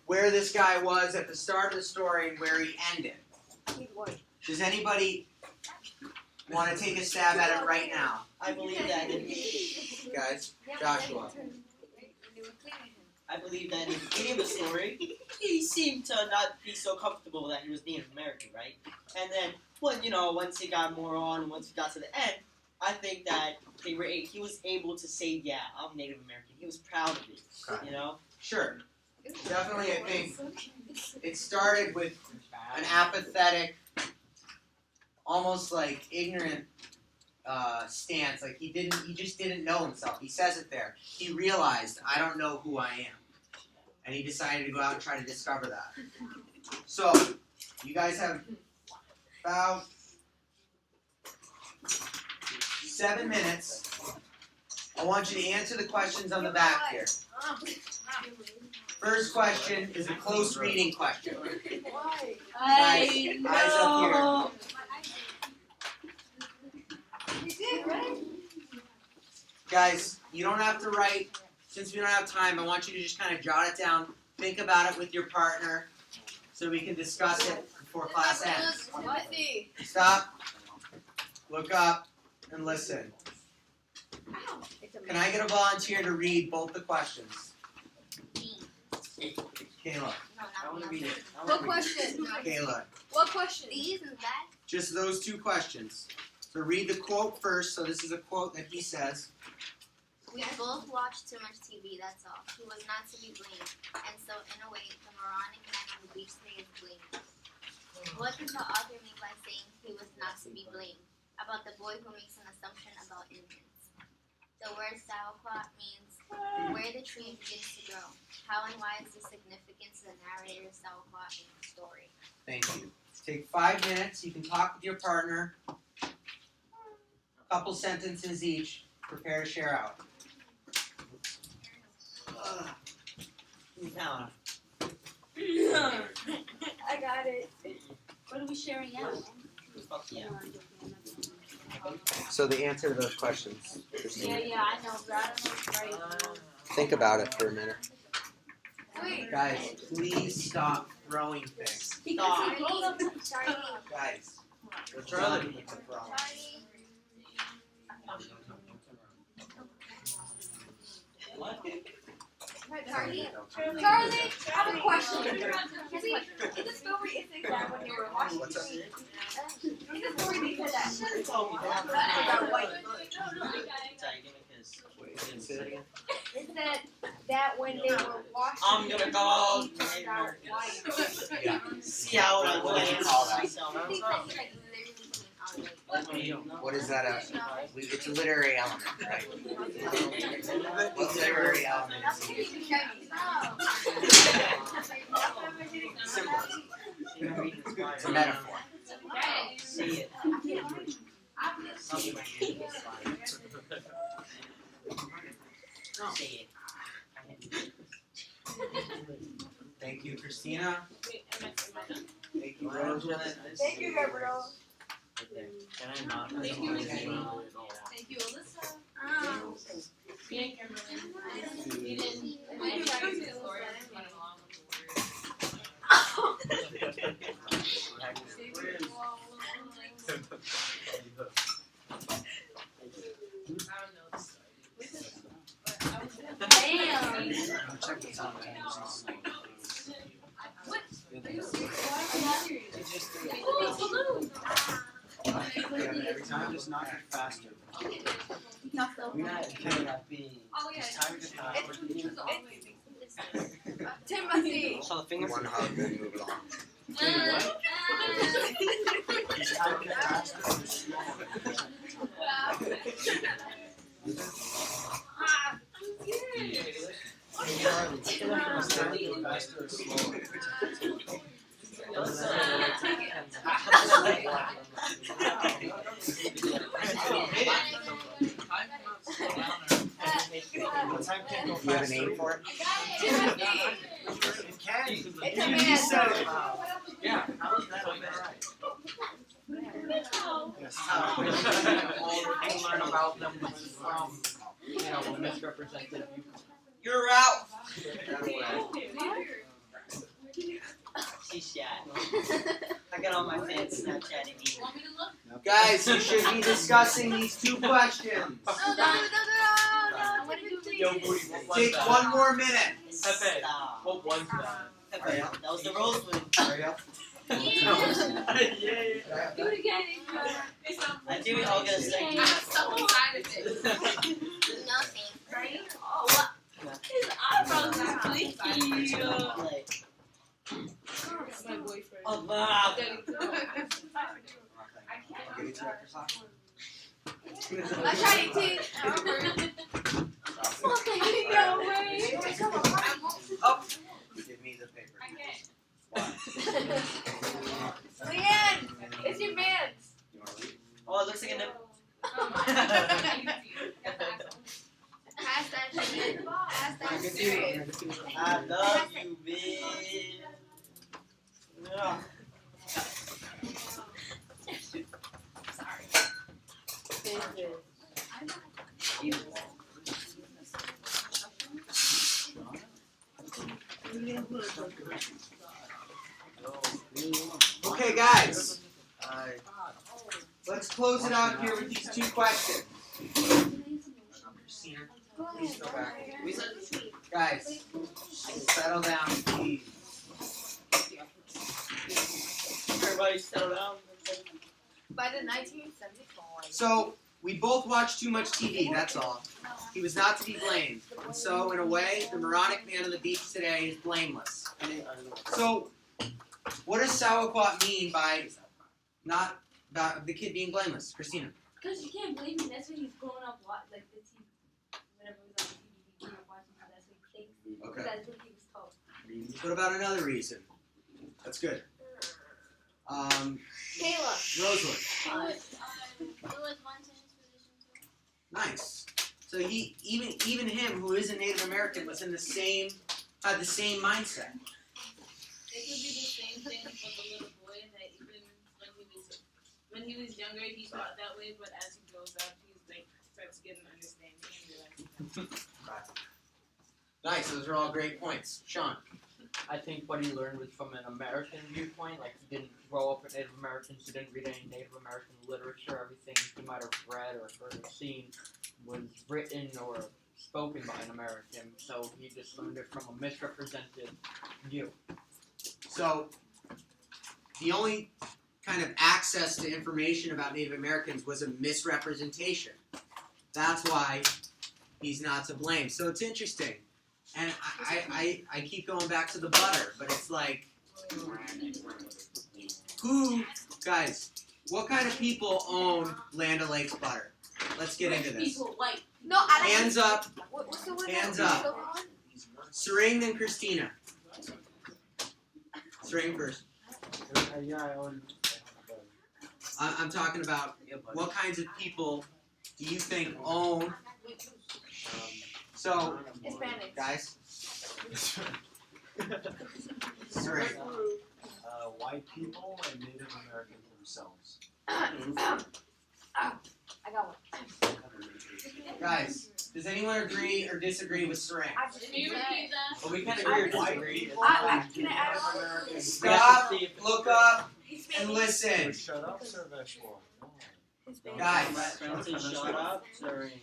where this guy was at the start of the story and where he ended. Does anybody want to take a stab at it right now? I believe that Guys, Joshua. I believe that in the beginning of the story, he seemed to not be so comfortable that he was Native American, right? And then, once he got more on, once he got to the end, I think that he was able to say, "Yeah, I'm Native American." He was proud of it, Sure. Definitely, I think it started with an apathetic, almost like ignorant stance. Like he just didn't know himself. He says it there. He realized, "I don't know who I am," and he decided to go out and try to discover that. So, you guys have about 7 minutes. I want you to answer the questions on the back here. First question is a close reading question. Guys, eyes up here. Guys, you don't have to write. Since we don't have time, I want you to just kind of jot it down. Think about it with your partner so we can discuss it before class ends. Stop, look up, and listen. Can I get a volunteer to read both the questions? Kayla. I want to read it. What question? Kayla. What question? These and that. Just those two questions. So read the quote first. So this is a quote that he says. We both watched too much TV, that's all. He was not to be blamed. And so, in a way, the moronic man on the beach today is blamed. What did the author mean by saying he was not to be blamed? About the boy who makes an assumption about Indians. The word sauerkraut means where the tree begins to grow. How and why is the significance of the narrator's sauerkraut in the story? Thank you. Take 5 minutes. You can talk with your partner. A couple sentences each. Prepare to share out. Now, I got it. What are we sharing out? fuck yeah. So the answer to those questions. Yeah, I know, but I don't know right. Think about it for a minute. Wait. Guys, please stop throwing things. Sorry. Guys, we're Charlie. done with the throwing. Charlie. Charlie, I have a question. See, in the story it says that when they were washing What's up? in the story they said that Should have told me that. about white. Sorry, give me a kiss. Say that again. It said that when they were washing, I'm gonna go. they turned out white. Yeah. See how I'm What do you going call that? myself. He said he like literally came out What is that? It's a literary element, right? What literary element That's is what it? he was showing. Simple. It's a metaphor. See it. Something like this. See it. Thank you, Christina. Thank you, Rosa. Thank you, Gabriel. Can I not? Thank you, Alyssa. Thank you, Alyssa. Me and Kimberly. You didn't. I didn't write the story. I just went along Damn. Check this out. Every time, just knock it faster. We're not killing that being. Oh yeah. It's time to time. Timothy. So the fingers. One hug, then move it on. Just knock it faster. Charlie, faster or slower? What time can go Do you have a faster? name for it? Timothy. It can. It's a You man. said it. Yeah. How is that alright? Yes. All we learn about them from, a misrepresented viewpoint. You're out. She's shy. I got all my fans Snapchatting me. Want me to look? Guys, you should be discussing these 2 questions. No, Yo, Booty, what was Take that? 1 more minute. Pepe, Stop. what was that? Pepe, that was the rose one. Hurry up. Yeah. Do it again. I think we all get a second. I'm so excited. No thanks. Right? Oh, what? His eyebrows are blinky. Like, My boyfriend. oh wow. There you go. I'll give it to you after soccer. I'm trying to. No way. Give me the paper. I can't. Why? Leanne, it's your man's. You want to leave? Oh, it looks like a nip. Pass that shit. Pass that Good shit. to you. I love you, bitch. Yeah. Okay, guys. Let's close it out here with these 2 questions. Christina, please go back. Guys, settle down, please. Everybody settle down. By the 1975. So we both watched too much TV. That's all. He was not to be blamed. And so, in a way, the moronic man on the beach today is blameless. So, what does Sauerkraut mean by not about the kid being blameless, Christina? Because you can't blame him. That's what he's growing up watching, like the TV. Whenever he was on TV, he grew up watching that. That's what he thinks. Okay. That's what he was told. What about another reason? That's good. Caleb. Rosewood. It was one to his position too. Nice. So he, even him, who is a Native American, was in the same, had the same mindset. It could be the same thing for the little boy that even when he was younger, he thought that way, but as he grows up, he's like starts getting understanding and realizing. Nice. Those are all great points. Sean. I think what he learned was from an American viewpoint. Like, he didn't grow up with Native Americans. He didn't read any Native American literature. Everything he might have read or heard or seen was written or spoken by an American. So he just learned it from a misrepresented view. So the only kind of access to information about Native Americans was a misrepresentation. That's why he's not to blame. So it's interesting. And I keep going back to the butter, but it's like, who, guys, what kind of people own Land O'Lakes butter? Let's get into this. People, white. No, I like Hands up, What's the one Hands that- up. Sering and Christina. Sering first. Yeah, I own. I'm talking about what kinds of people do you think own? So, Hispanics. guys, Sering. White people and Native Americans themselves. I got one. Guys, does anyone agree or disagree with Sering? I just Can you repeat that? Well, we can agree or disagree. people can I add on? Stop, look up, Hispanic. and listen. Shut up, Serveshwar. Guys, Shut up, sorry.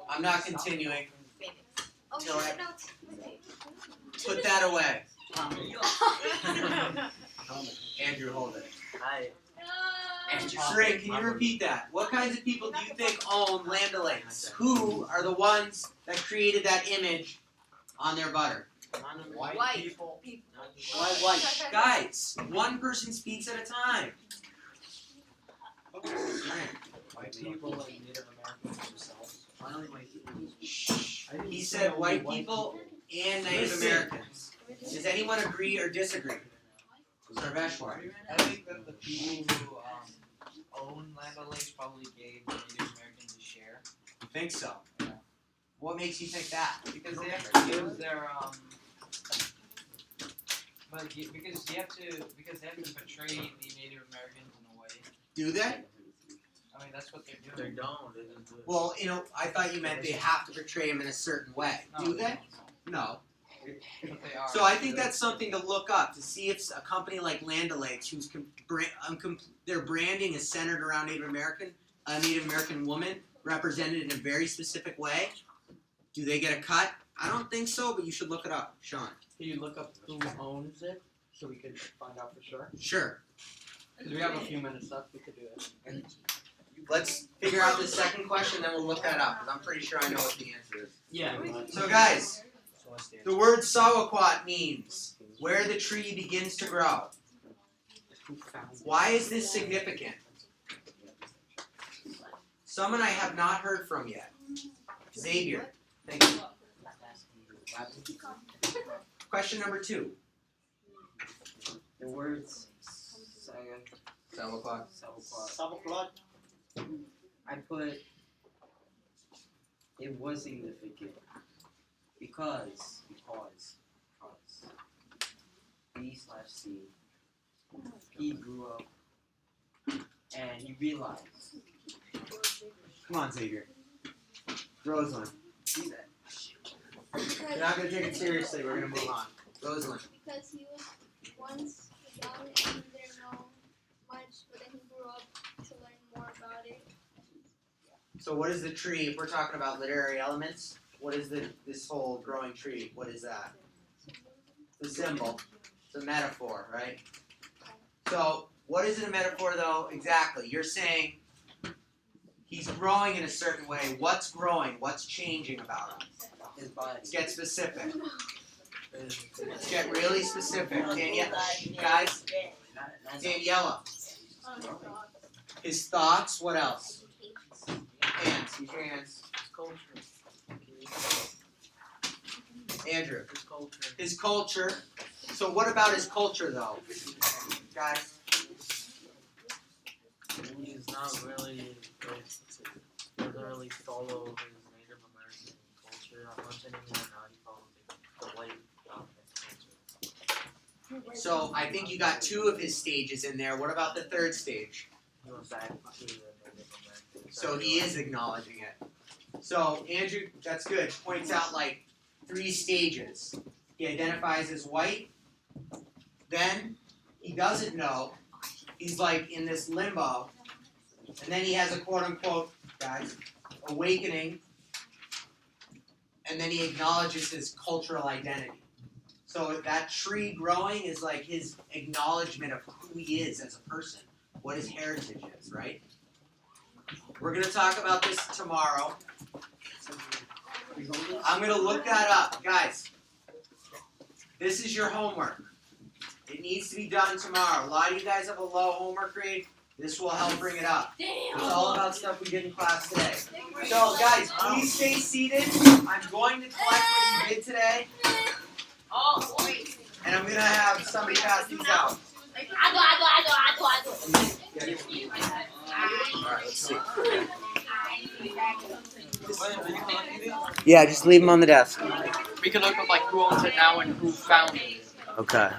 I'm not continuing. Oh, Till shit, I- no. Put that away. Andrew, hold it. Hi. Sering, can you repeat that? What kinds of people do you think own Land O'Lakes? Who are the ones that created that image on their butter? White. people. Why white? Guys, one person speaks at a time. White people and Native Americans themselves. He said white people and Native Americans. Does anyone agree or disagree? Sarveshwar. I think that the people who own Land O'Lakes probably gave the Native Americans a share. You think so? What makes you think that? Because they have to use their because they have to portray the Native Americans in a way. Do they? I mean that's what they're They doing. don't. They just do it. Well, I thought you meant they have to portray them in a certain way. Do they? No. But they are. So I think that's something to look up to see if a company like Land O'Lakes, whose their branding is centered around Native American woman represented in a very specific way. Do they get a cut? I don't think so, but you should look it up, Sean. Can you look up who owns it so we can find out for sure? Sure. Because we have a few minutes left, we could do it. Let's figure out the second question, then we'll look that up, because I'm pretty sure I know what the answer is. Yeah. So guys, the word sauerkraut means where the tree begins to grow. Why is this significant? Someone I have not heard from yet. Xavier. Thank you. Question number 2. The words Sauerkraut. I put it was significant because B/C he grew up and he realized Come on, Xavier. Rosalind. You're not going to take it seriously. We're going to move on. Rosalind. Because he was once young and he didn't know much, but then he grew up to learn more about it. So what is the tree? If we're talking about literary elements, what is this whole growing tree? What is that? It's a symbol. It's a metaphor, right? So What is it a metaphor though? Exactly. You're saying he's growing in a certain way. What's growing? What's changing about him? His body. Let's get specific. Let's get really specific. Danielle, guys, Daniela. His thoughts. What else? Hands. Use your hands. Andrew. His culture. So what about his culture though? Guys? He's not really, doesn't really follow his Native American culture that much anymore. Now he follows the white dominant culture. So I think you got 2 of his stages in there. What about the 3rd stage? He went back to the Native American. So he is acknowledging it. So Andrew, that's good. Points out like 3 stages. He identifies as white. Then he doesn't know. He's like in this limbo. And then he has a quote unquote, guys, awakening. And then he acknowledges his cultural identity. So that tree growing is like his acknowledgement of who he is as a person, what his heritage is, right? We're going to talk about this tomorrow. I'm going to look that up. Guys, this is your homework. It needs to be done tomorrow. A lot of you guys have a low homework grade. This will help bring it up. It's all about stuff we did in class today. So, guys, please stay seated. I'm going to collect what you did today. Oh, wait. And I'm going to have somebody pass these out. I do. Alright, let's see. Yeah, just leave them on the desk. We can look up like who owns it now and who found it. Okay.